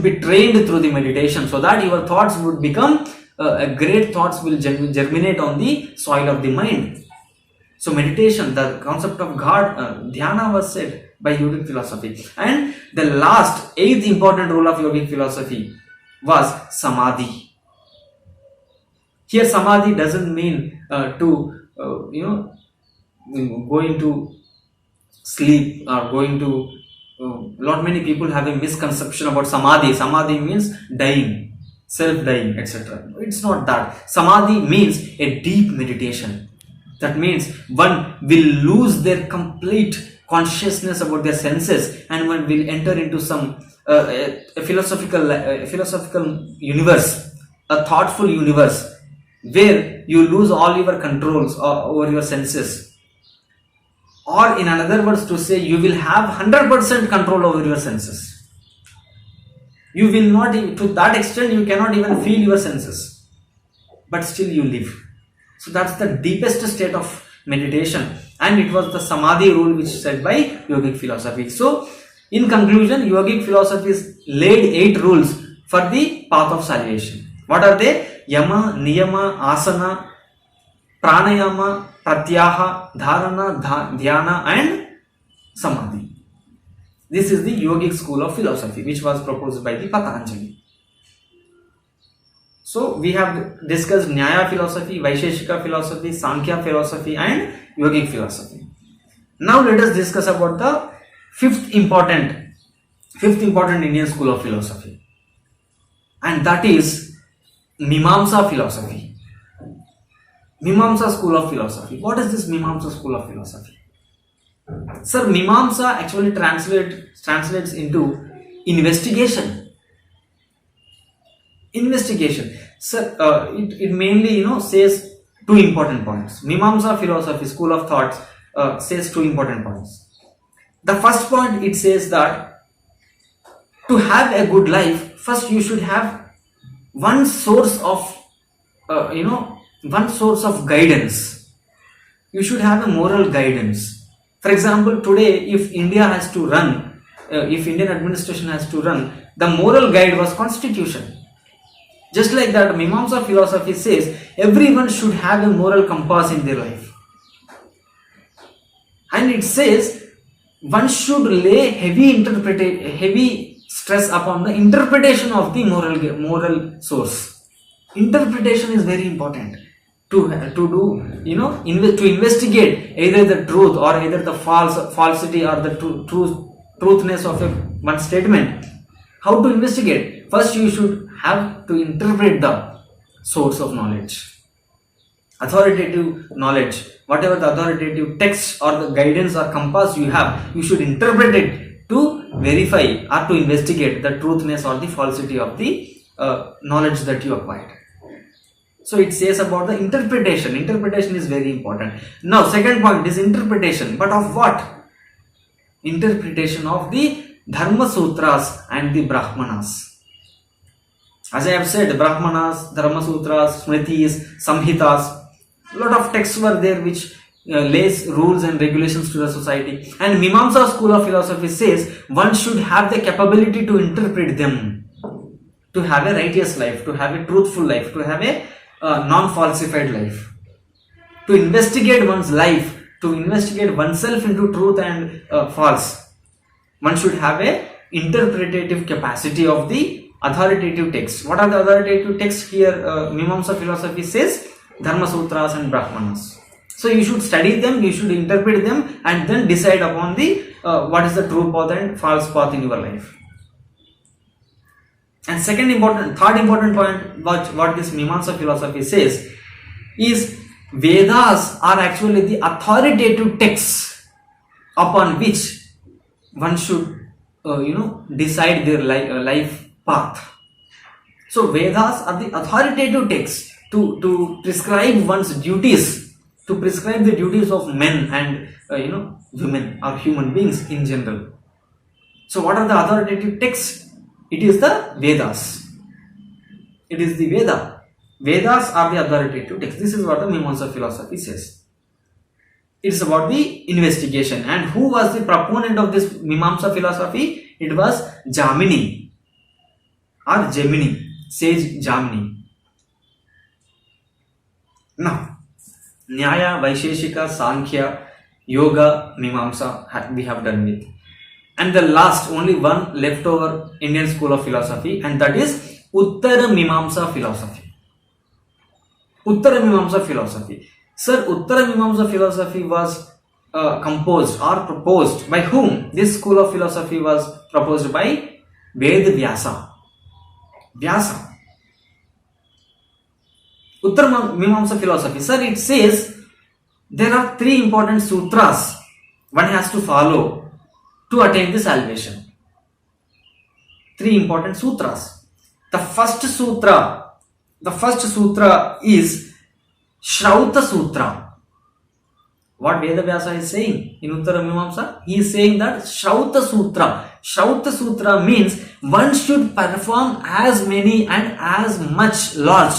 be trained through the meditation, so that your thoughts would become great thoughts will germinate on the soil of the mind. So meditation, the concept of God, dhyana was said by yogic philosophy. And the last, eighth important rule of yogic philosophy was samadhi. Here samadhi doesn't mean to go into sleep or going to lot many people have a misconception about samadhi. Samadhi means dying, self-dying, etc. It's not that. Samadhi means a deep meditation. That means one will lose their complete consciousness about their senses, and one will enter into some a philosophical universe, a thoughtful universe, where you lose all your controls over your senses. Or in another words to say, you will have 100% control over your senses. You will not, to that extent you cannot even feel your senses, but still you live. So that's the deepest state of meditation, and it was the samadhi rule which is said by yogic philosophy. So in conclusion, yogic philosophy laid 8 rules for the path of salvation. What are they? Yama, niyama, asana, pranayama, pratyaha, dharana, dhyana and samadhi. This is the yogic school of philosophy which was proposed by the Patanjali. So we have discussed Nyaya philosophy, Vaisheshika philosophy, Sankhya philosophy and yogic philosophy. Now let us discuss about the fifth important Indian school of philosophy, and that is Mimamsa philosophy. Mimamsa school of philosophy. What is this Mimamsa school of philosophy? Sir, Mimamsa actually translates into investigation. Sir, it mainly says 2 important points. Mimamsa philosophy, school of thoughts, says 2 important points. The first point, it says that to have a good life, first you should have one source of guidance. You should have a moral guidance. For example, today if India has to run, if Indian administration has to run, the moral guide was constitution. Just like that, Mimamsa philosophy says everyone should have a moral compass in their life. And it says one should lay heavy stress upon the interpretation of the moral source. Interpretation is very important. to do, to investigate either the truth or either the falsity or the truthness of one statement. How to investigate? First, you should have to interpret the source of knowledge. Authoritative knowledge, whatever the authoritative text or the guidance or compass you have, you should interpret it to verify or to investigate the truthness or the falsity of the knowledge that you acquired. So it says about the interpretation. Interpretation is very important. Now, second point is interpretation. But of what? Interpretation of the Dharma Sutras and the Brahmanas. As I have said, Brahmanas, Dharma Sutras, Smritis, Samhitas, a lot of texts were there which lays rules and regulations to the society. And Mimamsa school of philosophy says one should have the capability to interpret them, to have a righteous life, to have a truthful life, to have a non-falsified life, to investigate one's life, to investigate oneself into truth and false. One should have a interpretative capacity of the authoritative texts. What are the authoritative texts here? Mimamsa philosophy says Dharma Sutras and Brahmanas. So you should study them, you should interpret them, and then decide upon the what is the true path and false path in your life. And third important point, what this Mimamsa philosophy says is Vedas are actually the authoritative texts upon which one should decide their life path. So Vedas are the authoritative texts to prescribe one's duties, to prescribe the duties of men and women or human beings in general. So what are the authoritative texts? It is the Vedas. It is the Veda. Vedas are the authoritative texts. This is what the Mimamsa philosophy says. It's about the investigation. And who was the proponent of this Mimamsa philosophy? It was Jamini or Gemini, sage Jamini. Now, Nyaya, Vaisheshika, Sankhya, Yoga, Mimamsa we have done with. And the last, only one leftover Indian school of philosophy, and that is Uttara Mimamsa philosophy. Uttara Mimamsa philosophy. Sir, Uttara Mimamsa philosophy was composed or proposed by whom? This school of philosophy was proposed by Vyasa. Vyasa. Uttara Mimamsa philosophy. Sir, it says there are 3 important sutras one has to follow to attain the salvation. 3 important sutras. The first sutra is Shrauta Sutra. What Vedavyasa is saying in Uttara Mimamsa? He is saying that Shrauta Sutra means one should perform as many and as much large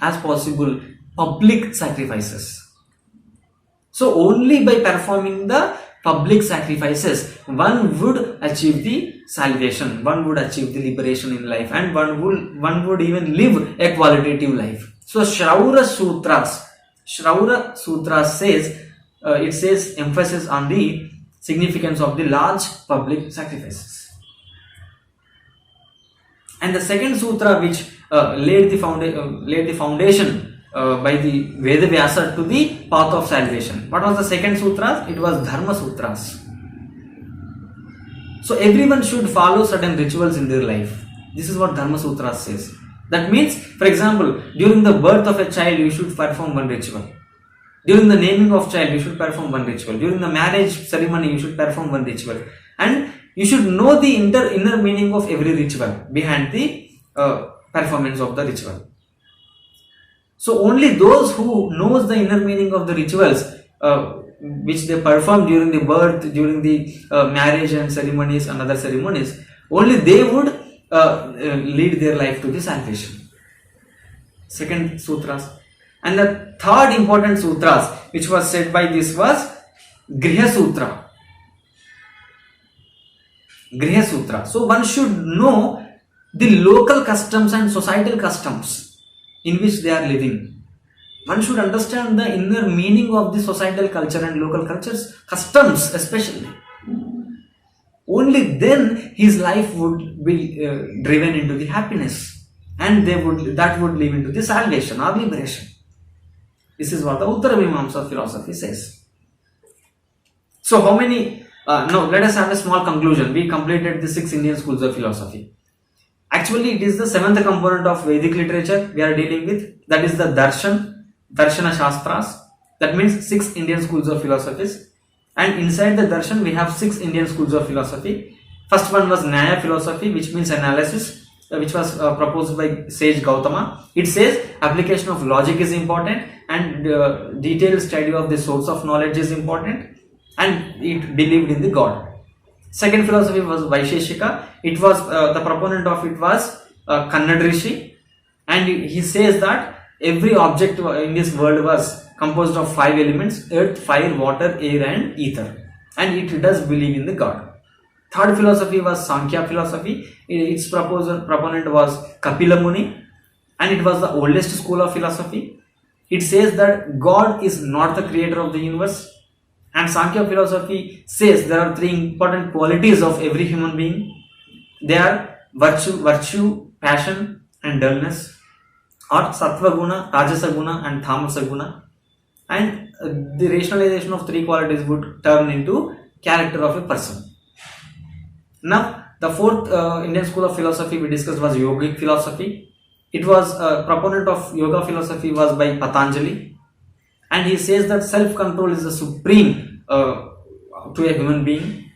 as possible public sacrifices. So only by performing the public sacrifices one would achieve the salvation, one would achieve the liberation in life, and one would even live a qualitative life. So Shraura Sutras says it says emphasis on the significance of the large public sacrifices. And the second sutra which laid the foundation by the Vedavyasa to the path of salvation. What was the second sutra? It was Dharma Sutras. So everyone should follow certain rituals in their life. This is what Dharma Sutras says. That means, for example, during the birth of a child, you should perform one ritual. During the naming of child, you should perform one ritual. During the marriage ceremony, you should perform one ritual. And you should know the inner meaning of every ritual behind the performance of the ritual. So only those who knows the inner meaning of the rituals which they perform during the birth, during the marriage and ceremonies and other ceremonies, only they would lead their life to the salvation. Second sutras. And the third important sutras which was said by this was Griha Sutra. Griha Sutra. So one should know the local customs and societal customs in which they are living. One should understand the inner meaning of the societal culture and local cultures, customs especially. Only then his life would be driven into the happiness, and that would lead into the salvation or liberation. This is what the Uttara Mimamsa philosophy says. So how many, now let us have a small conclusion. We completed the 6 Indian schools of philosophy. Actually, it is the 7th component of Vedic literature we are dealing with. That is the Darshana Shastras. That means 6 Indian schools of philosophies. And inside the Darshan, we have 6 Indian schools of philosophy. First one was Nyaya Philosophy, which means analysis, which was proposed by sage Gautama. It says application of logic is important and detailed study of the source of knowledge is important, and it believed in the God. Second philosophy was Vaisheshika. It was the proponent of it was Kannad Rishi, and he says that every object in this world was composed of 5 elements: earth, fire, water, air and ether, and it does believe in the God. Third philosophy was Sankya Philosophy. Its proponent was Kapila Muni, and it was the oldest school of philosophy. It says that God is not the creator of the universe, and Sankhya Philosophy says there are 3 important qualities of every human being. They are virtue, passion and dullness, or Sattva Guna, Rajasa Guna and Tamasa Guna, and the rationalization of 3 qualities would turn into character of a person. Now, the 4th Indian school of philosophy we discussed was Yogic philosophy. It was a proponent of yoga philosophy was by Patanjali, and he says that self-control is the supreme to a human being,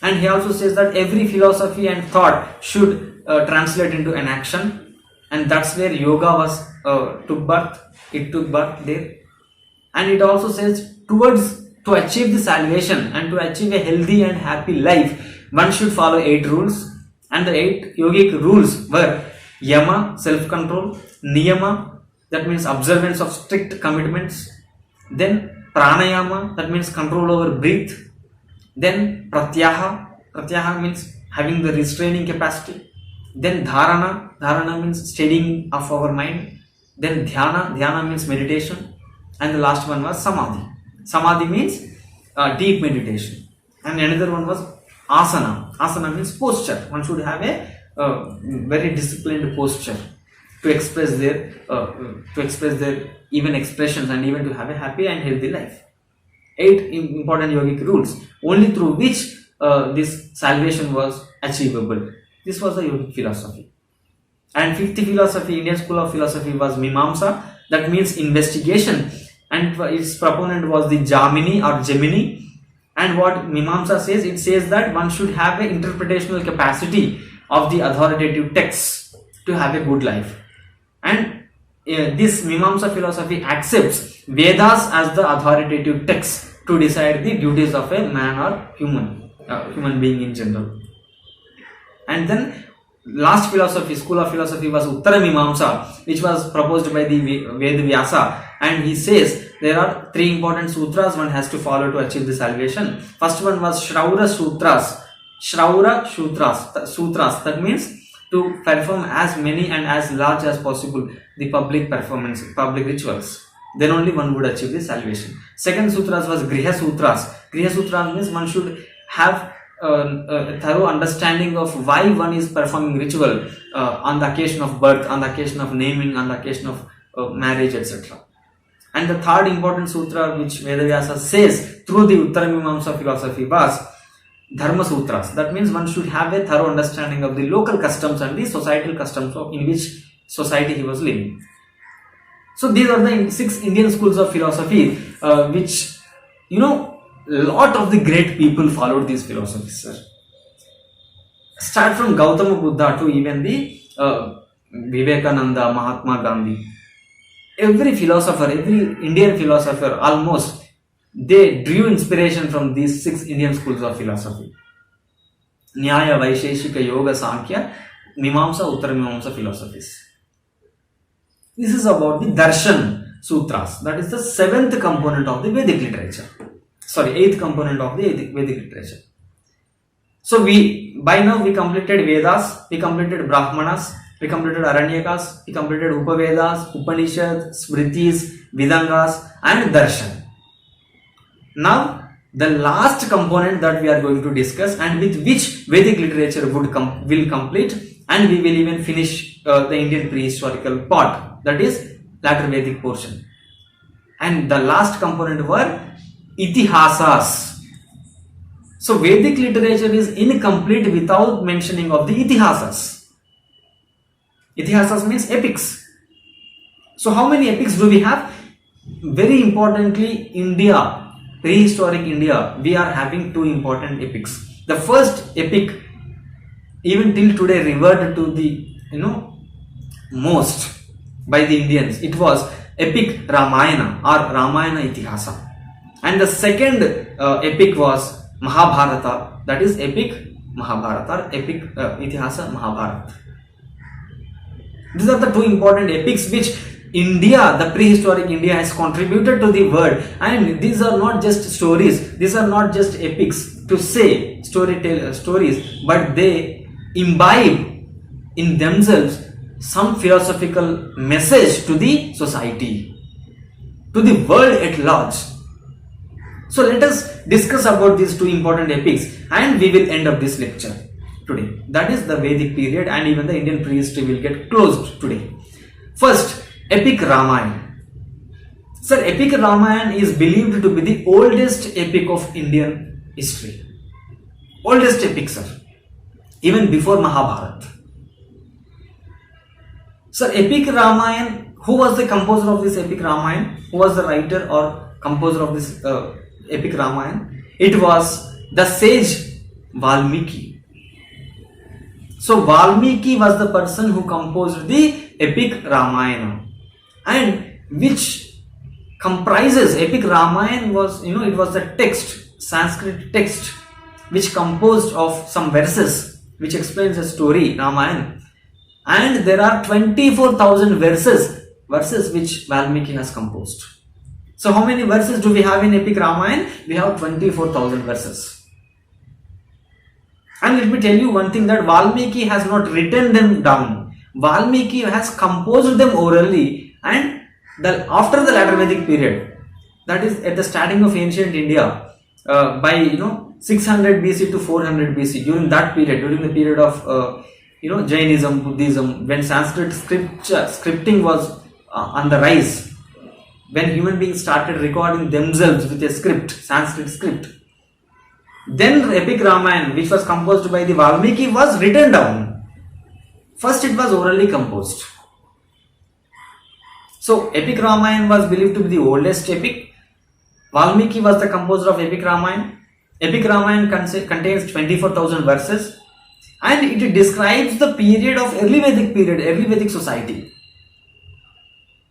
and he also says that every philosophy and thought should translate into an action, and that's where yoga was took birth. It took birth there, and it also says to achieve the salvation and to achieve a healthy and happy life, one should follow 8 rules, and the 8 yogic rules were Yama, self-control; Niyama, that means observance of strict commitments; then Pranayama, that means control over breath; then Pratyaha means having the restraining capacity; then Dharana means steadying of our mind; then Dhyana means meditation; and the last one was Samadhi means deep meditation; and another one was Asana means posture. One should have a very disciplined posture to express their even expressions and even to have a happy and healthy life. 8 important yogic rules, only through which this salvation was achievable. This was the yogic philosophy. And 5th philosophy, Indian school of philosophy, was Mimamsa, that means investigation, and its proponent was the Gemini. And what Mimamsa says, it says that one should have an interpretational capacity of the authoritative texts to have a good life. And this Mimamsa philosophy accepts Vedas as the authoritative text to decide the duties of a man or human being in general. And then last philosophy, school of philosophy, was Uttara Mimamsa, which was proposed by the Ved Vyasa, and he says there are 3 important sutras one has to follow to achieve the salvation. First one was Shraura Sutras. Sutras, that means to perform as many and as large as possible the public rituals. Then only one would achieve the salvation. Second sutras was Griha Sutras. Griha Sutras means one should have a thorough understanding of why one is performing ritual on the occasion of birth, on the occasion of naming, on the occasion of marriage, etc. And the third important sutra which Vedavyasa says through the Uttara Mimamsa philosophy was Dharma Sutras. That means one should have a thorough understanding of the local customs and the societal customs in which society he was living. So these are the 6 Indian schools of philosophy which, lot of the great people followed these philosophies, sir. Start from Gautama Buddha to even the Vivekananda, Mahatma Gandhi. Every Indian philosopher almost, they drew inspiration from these 6 Indian schools of philosophy. Nyaya, Vaisheshika, Yoga, Sankhya, Mimamsa, Uttara Mimamsa philosophies. This is about the Darshan Sutras. That is the 7th component of the Vedic literature. 8th component of the Vedic literature. So by now we completed Vedas, we completed Brahmanas, we completed Aranyakas, we completed Upavedas, Upanishads, Smritis, Vedangas and Darshan. Now the last component that we are going to discuss, and with which Vedic literature will complete, and we will even finish the Indian prehistorical part, that is latter Vedic portion. and the last component were Itihasas. So Vedic literature is incomplete without mentioning of the Itihasas. Itihasas means epics. So how many epics do we have? Very importantly, India, prehistoric India, we are having two important epics. The first epic, even till today, revered to the most by the Indians. It was epic Ramayana or Ramayana Itihasa. And the second epic was Mahabharata, that is epic Mahabharata or epic Itihasa Mahabharata. These are the two important epics which India, the prehistoric India, has contributed to the world. And these are not just stories, these are not just epics to say stories, but they imbibe in themselves some philosophical message to the society, to the world at large. So let us discuss about these two important epics and we will end up this lecture today. That is the Vedic period, and even the Indian prehistory will get closed today. First, epic Ramayana. Sir, epic Ramayana is believed to be the oldest epic of Indian history. Oldest epic, sir. Even before Mahabharata. Sir, epic Ramayana, who was the composer of this epic Ramayana? Who was the writer or composer of this epic Ramayana? It was the sage Valmiki. So Valmiki was the person who composed the epic Ramayana, and which comprises epic Ramayana was, it was the text, Sanskrit text, which composed of some verses which explains the story Ramayana. And there are 24,000 verses which Valmiki has composed. So how many verses do we have in epic Ramayana? We have 24,000 verses. And let me tell you one thing, that Valmiki has not written them down. Valmiki has composed them orally, and after the latter Vedic period, that is at the starting of ancient India, by 600 BC to 400 BC, during that period, during the period of Jainism, Buddhism, when Sanskrit scripting was on the rise, when human beings started recording themselves with a script, Sanskrit script, then epic Ramayana, which was composed by the Valmiki, was written down. First it was orally composed. So epic Ramayana was believed to be the oldest epic. Valmiki was the composer of epic Ramayana. Epic Ramayana contains 24,000 verses, and it describes the period of early Vedic period, early Vedic society.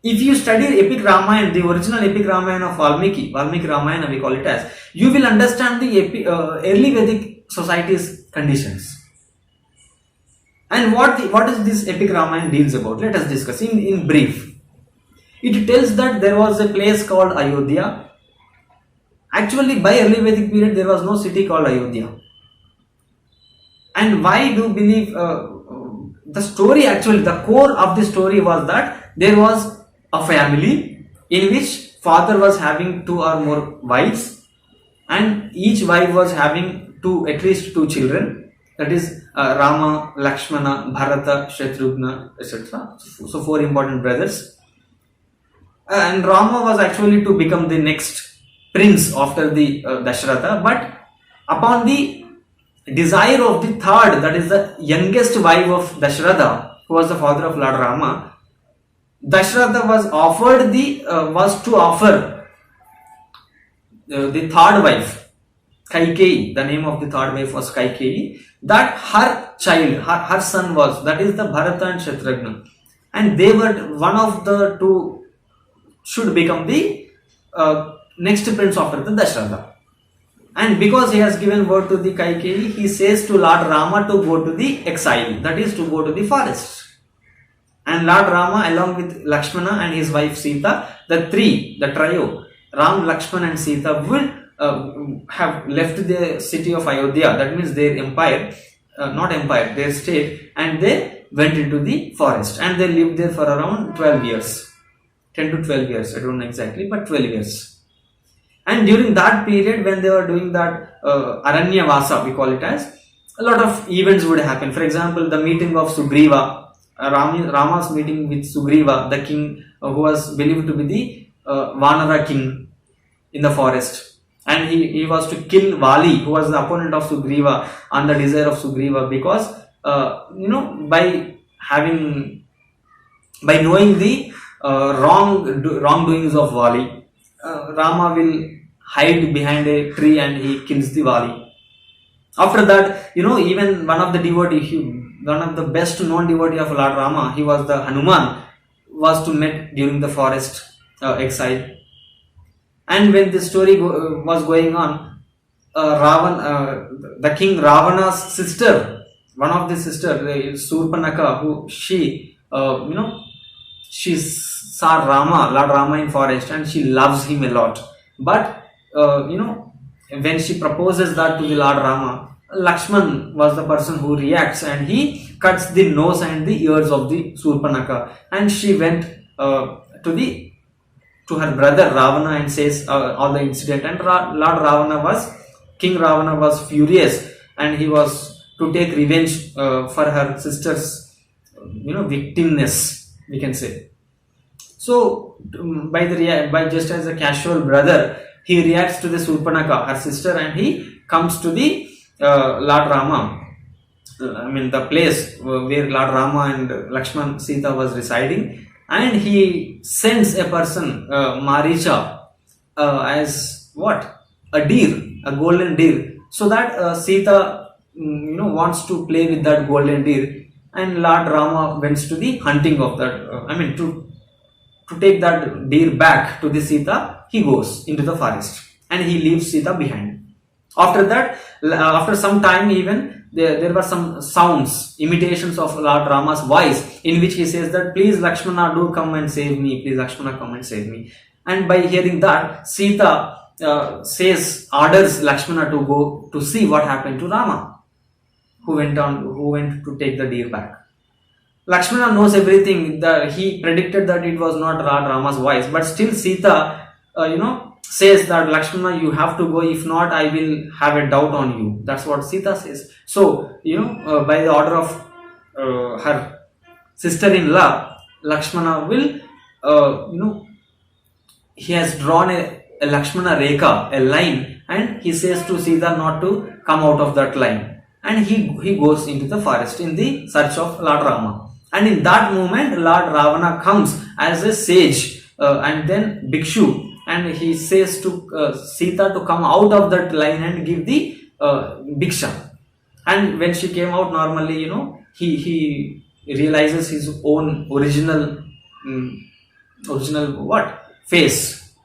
If you study epic Ramayana, the original epic Ramayana of Valmiki Ramayana we call it as, you will understand the early Vedic society's conditions. And what is this epic Ramayana deals about? Let us discuss in brief. It tells that there was a place called Ayodhya. Actually, by early Vedic period, there was no city called Ayodhya. And why do you believe the story, actually the core of the story was that there was a family in which father was having 2 or more wives, and each wife was having at least 2 children, that is Rama, Lakshmana, Bharata, Shatrughna, etc. So 4 important brothers. And Rama was actually to become the next prince after the Dasharatha, but upon the desire of the third, that is the youngest wife of Dasharatha, who was the father of Lord Rama, Dasharatha was to offer the third wife, Kaikeyi. The name of the third wife was Kaikeyi. That her child, her son was, that is the Bharata and Shatrughna, and they were one of the 2 should become the next prince after the Dasharatha. And because he has given word to the Kaikeyi, he says to Lord Rama to go to the exile, that is to go to the forest. And Lord Rama, along with Lakshmana and his wife Sita, the trio, Ram, Lakshmana and Sita, will have left the city of Ayodhya, that means their empire, their state, and they went into the forest, and they lived there for around 12 years, 10 to 12 years, I don't know exactly, but 12 years. And during that period, when they were doing that Aranyavasa, we call it as, a lot of events would happen. For example, the meeting of Sugriva, Rama's meeting with Sugriva, the king who was believed to be Vanara king in the forest, and he was to kill Vali, who was the opponent of Sugriva, on the desire of Sugriva, because by knowing the wrongdoings of Vali, Rama will hide behind a tree and he kills the Vali. After that, even one of the best known devotee of Lord Rama, he was the Hanuman, was to met during the forest exile. And when this story was going on, the king Ravana's sister, one of the sisters, Surpanaka, who she saw Lord Rama in forest, and she loves him a lot. But when she proposes that to the Lord Rama, Lakshman was the person who reacts, and he cuts the nose and the ears of the Surpanaka, and she went to her brother Ravana and says all the incident. And King Ravana was furious, and he was to take revenge for her sister's victimness, we can say. So by just as a casual brother, he reacts to the Surpanaka, her sister, and he comes to the Lord Rama, the place where Lord Rama and Lakshman Sita was residing, and he sends a person, Maricha, as what? A deer, a golden deer, so that Sita wants to play with that golden deer, and Lord Rama went to the hunting of that, to take that deer back to the Sita. He goes into the forest and he leaves Sita behind. After that, after some time, even there were some sounds, imitations of Lord Rama's voice, in which he says that, please Lakshmana, do come and save me, please Lakshmana, come and save me. And by hearing that, Sita orders Lakshmana to go to see what happened to Rama, who went to take the deer back. Lakshmana knows everything. He predicted that it was not Lord Rama's voice, but still Sita says that, Lakshmana, you have to go, if not I will have a doubt on you. That's what Sita says. So by the order of her sister-in-law, Lakshmana will he has drawn a Lakshmana Rekha, a line, and he says to Sita not to come out of that line, and he goes into the forest in the search of Lord Rama. And in that moment, Lord Ravana comes as a sage and then Bhikshu, and he says to Sita to come out of that line and give the Bhiksha. And when she came out, normally, he realizes his own original face.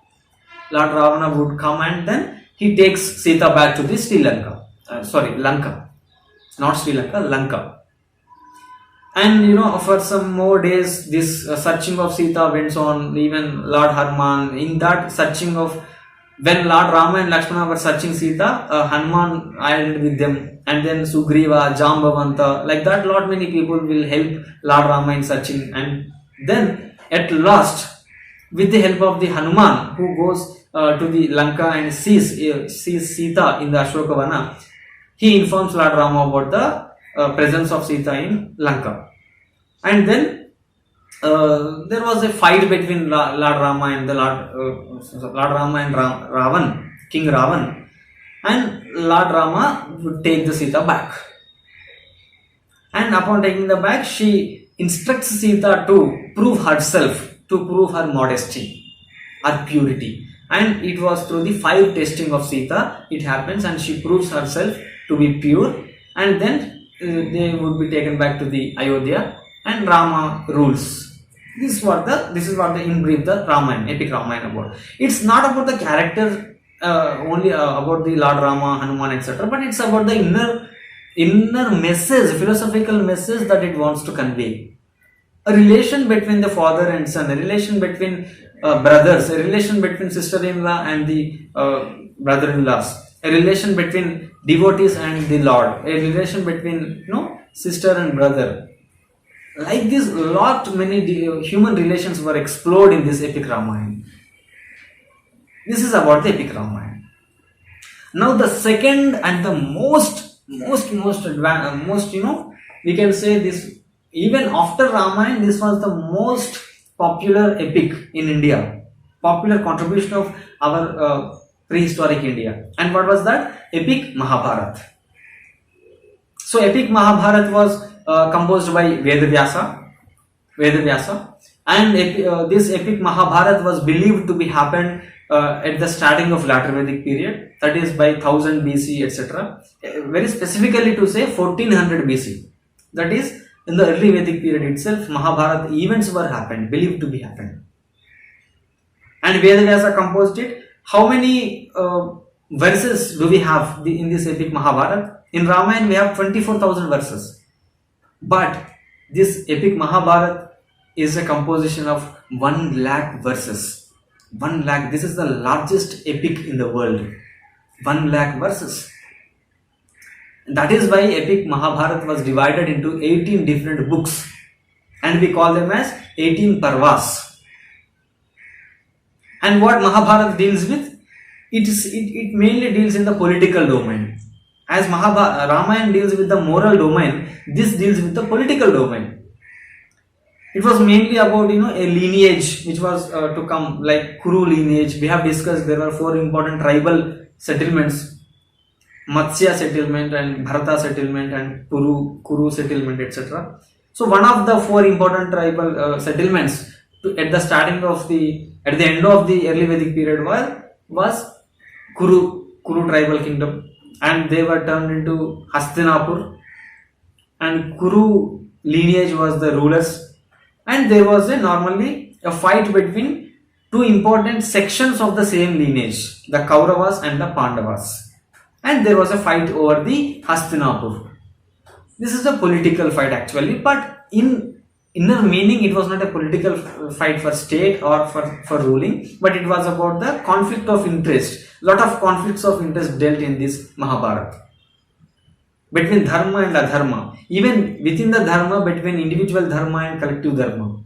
Lord Ravana would come, and then he takes Sita back to the Lanka. Not Sri Lanka, Lanka. And for some more days, this searching of Sita went on. Even Lord Hanuman, in that searching of, when Lord Rama and Lakshmana were searching Sita, Hanuman added with them, and then Sugriva, Jambavanta, like that, lot many people will help Lord Rama in searching. And then at last, with the help of the Hanuman, who goes to the Lanka and sees Sita in the Ashokavana, he informs Lord Rama about the presence of Sita in Lanka. And then there was a fight between Lord Rama and Ravan, King Ravan, and Lord Rama would take the Sita back. And upon taking the back, she instructs Sita to prove herself, to prove her modesty, her purity. And it was through the 5 testing of Sita it happens, and she proves herself to be pure, and then they would be taken back to the Ayodhya, and Rama rules. This is what in brief the Ramayan, epic Ramayan about. It's not about the character only about the Lord Rama, Hanuman, etc., but it's about the inner message, philosophical message that it wants to convey. A relation between the father and son, a relation between brothers, a relation between sister-in-law and the brother-in-laws, a relation between devotees and the Lord, a relation between sister and brother. Like this, many human relations were explored in this epic Ramayana. This is about the epic Ramayana. Now the second and the most we can say this, even after Ramayana, this was the most popular epic in India. popular contribution of our prehistoric India. And what was that? Epic Mahabharat. So epic Mahabharat was composed by Vedavyasa, and this epic Mahabharat was believed to be happened at the starting of latter Vedic period, that is by 1000 BC, etc. Very specifically to say 1400 BC, that is in the early Vedic period itself, Mahabharata events were happened, believed to be happened. And Vedavyasa composed it. How many verses do we have in this epic Mahabharata? In Ramayana we have 24,000 verses. But this epic Mahabharata is a composition of 1 lakh verses. 1 lakh, this is the largest epic in the world. 1 lakh verses. That is why epic Mahabharata was divided into 18 different books, and we call them as 18 parvas. And what Mahabharata deals with? It mainly deals in the political domain. As Ramayana deals with the moral domain, this deals with the political domain. It was mainly about a lineage which was to come, like Kuru lineage. We have discussed there were 4 important tribal settlements: Matsya settlement and Bharata settlement and Kuru settlement, etc. So one of the 4 important tribal settlements at the end of the early Vedic period was Kuru tribal kingdom, and they were turned into Hastinapur, and Kuru lineage was the rulers, and there was normally a fight between 2 important sections of the same lineage, the Kauravas and the Pandavas, and there was a fight over the Hastinapur. This is a political fight actually, but in inner meaning it was not a political fight for state or for ruling, but it was about the conflict of interest. Lot of conflicts of interest dealt in this Mahabharata between Dharma and Adharma, even within the Dharma between individual Dharma and collective Dharma,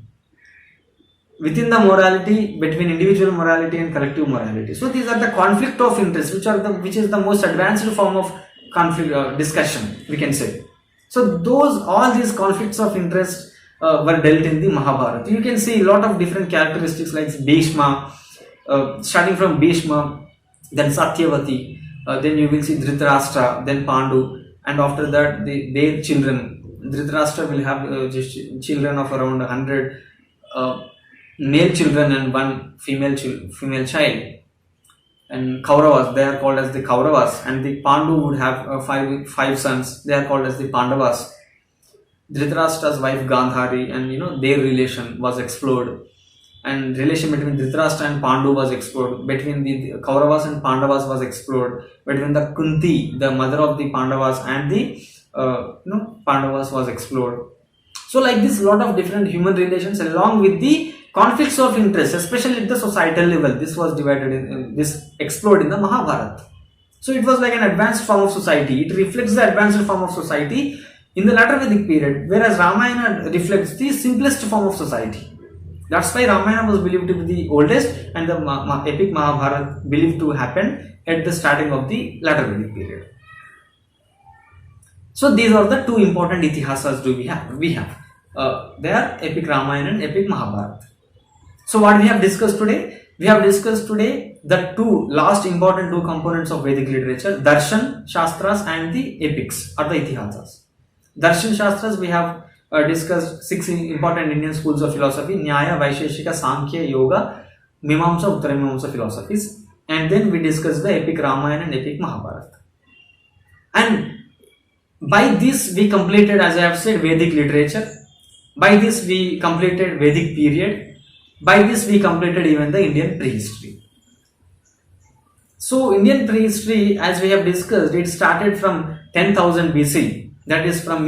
within the morality between individual morality and collective morality. So these are the conflict of interest, which is the most advanced form of conflict discussion, we can say. So all these conflicts of interest were dealt in the Mahabharata. You can see a lot of different characteristics like Bhishma, starting from Bhishma, then Satyavati, then you will see Dhritarashtra, then Pandu, and after that their children. Dhritarashtra will have just children of around 100 male children and 1 female child. And Kauravas, they are called as the Kauravas, and the Pandu would have 5 sons, they are called as the Pandavas. Dhritarashtra's wife Gandhari, and their relation was explored, and relation between Dhritarashtra and Pandu was explored, between the Kauravas and Pandavas was explored, between the Kunti, the mother of the Pandavas, and the Pandavas was explored. So like this, lot of different human relations along with the conflicts of interest, especially at the societal level, this was divided this explored in the Mahabharata. So it was like an advanced form of society. It reflects the advanced form of society in the latter Vedic period, whereas Ramayana reflects the simplest form of society. That's why Ramayana was believed to be the oldest, and the epic Mahabharata believed to happen at the starting of the latter Vedic period. So these are the 2 important Itihasas we have. They are epic Ramayana and epic Mahabharata. So what we have discussed today? We have discussed today the 2 last important 2 components of Vedic literature: Darshan Shastras and the epics or the Itihasas. Darshan Shastras, we have discussed 6 important Indian schools of philosophy: Nyaya, Vaisheshika, Sankhya, Yoga, Mimamsa, Uttara, Mimamsa philosophies. And then we discussed the epic Ramayana and epic Mahabharata. And by this we completed, as I have said, Vedic literature. By this we completed Vedic period. By this we completed even the Indian prehistory. So Indian prehistory, as we have discussed, it started from 10,000 BC. That is from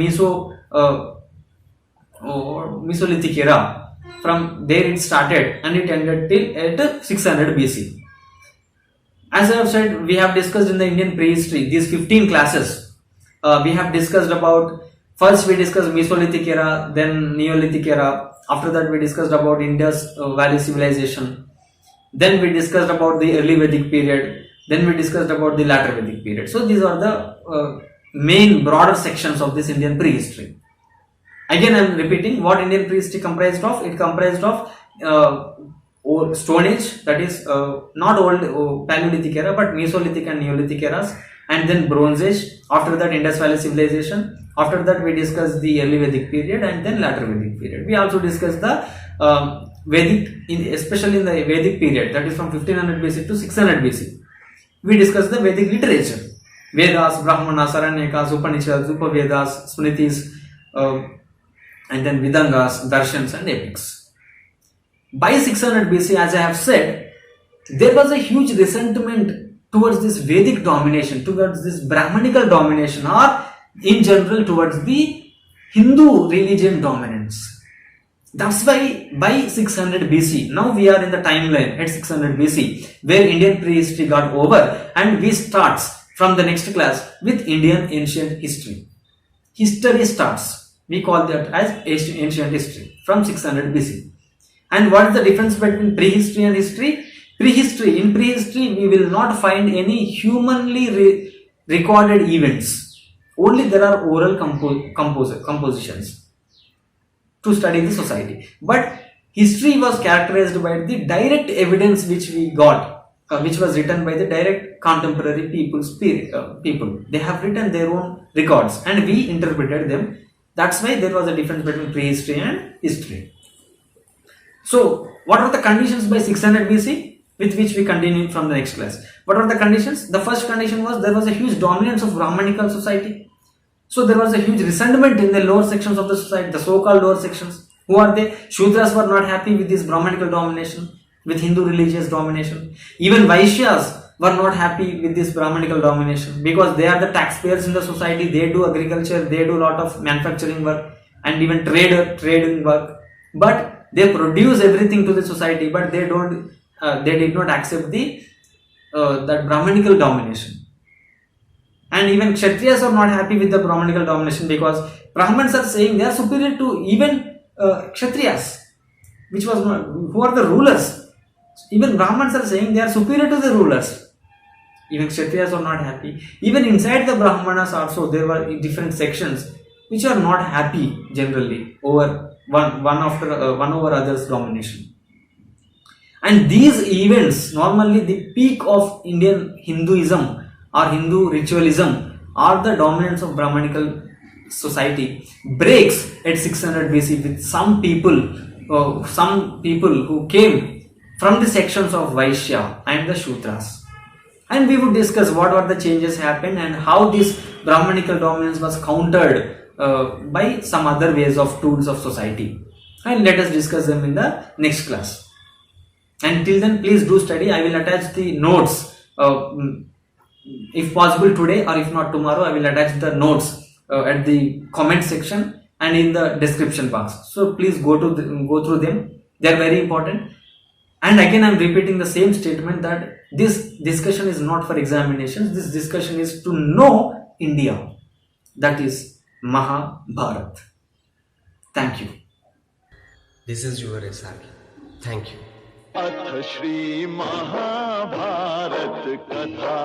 Mesolithic era. From there it started and it ended till at 600 BC. As I have said, we have discussed in the Indian prehistory these 15 classes. We have discussed about, first we discussed Mesolithic era, then Neolithic era. After that we discussed about Indus Valley civilization. Then we discussed about the early Vedic period. Then we discussed about the latter Vedic period. So these are the main broader sections of this Indian prehistory. Again I am repeating what Indian prehistory comprised of. It comprised of or Stone Age, that is not old Paleolithic era but Mesolithic and Neolithic eras, and then Bronze Age. After that, Indus Valley Civilization. After that, we discussed the early Vedic period and then later Vedic period. We also discussed the especially in the Vedic period, that is from 1500 BC to 600 BC. We discussed the Vedic literature, Vedas, Brahmanas, Aranyakas, Upanishads, Upavedas, Smritis, and then Vedangas, Darshans and epics. By 600 BC, as I have said, there was a huge resentment towards this Vedic domination, towards this Brahmanical domination, or in general towards the Hindu religion dominance. That's why by 600 BC, now we are in the timeline at 600 BC, where Indian prehistory got over, and we starts from the next class with Indian ancient history. History starts. We call that as ancient history from 600 BC. And what is the difference between prehistory and history? In prehistory, we will not find any humanly recorded events. Only there are oral compositions to study the society. But history was characterized by the direct evidence which we got, which was written by the direct contemporary people. They have written their own records and we interpreted them. That's why there was a difference between prehistory and history. So, what are the conditions by 600 BC? With which we continue from the next class. What are the conditions? The first condition was there was a huge dominance of Brahmanical society. So there was a huge resentment in the lower sections of the society, the so-called lower sections. Who are they? Shudras were not happy with this Brahmanical domination, with Hindu religious domination. Even Vaishyas were not happy with this Brahmanical domination because they are the taxpayers in the society. They do agriculture, they do a lot of manufacturing work and even trading work. But they produce everything to the society, but they did not accept that Brahmanical domination. And even Kshatriyas are not happy with the Brahmanical domination because Brahmans are saying they are superior to even Kshatriyas, who are the rulers. Even Brahmans are saying they are superior to the rulers. Even Kshatriyas are not happy. Even inside the Brahmanas also there were different sections which are not happy generally over one over others domination. And these events, normally the peak of Indian Hinduism or Hindu ritualism or the dominance of Brahmanical society breaks at 600 BC with some people who came from the sections of Vaishya and the Shudras. And we would discuss what were the changes happened and how this Brahmanical dominance was countered by some other ways of tools of society. And let us discuss them in the next class. And till then, please do study. I will attach the notes. If possible today or if not tomorrow, I will attach the notes at the comment section and in the description box. So please go through them. They are very important. And again, I am repeating the same statement that this discussion is not for examinations. This discussion is to know India. That is Mahabharat. Thank you. This is your SR. Thank you. अथ श्री महाभारत कथा।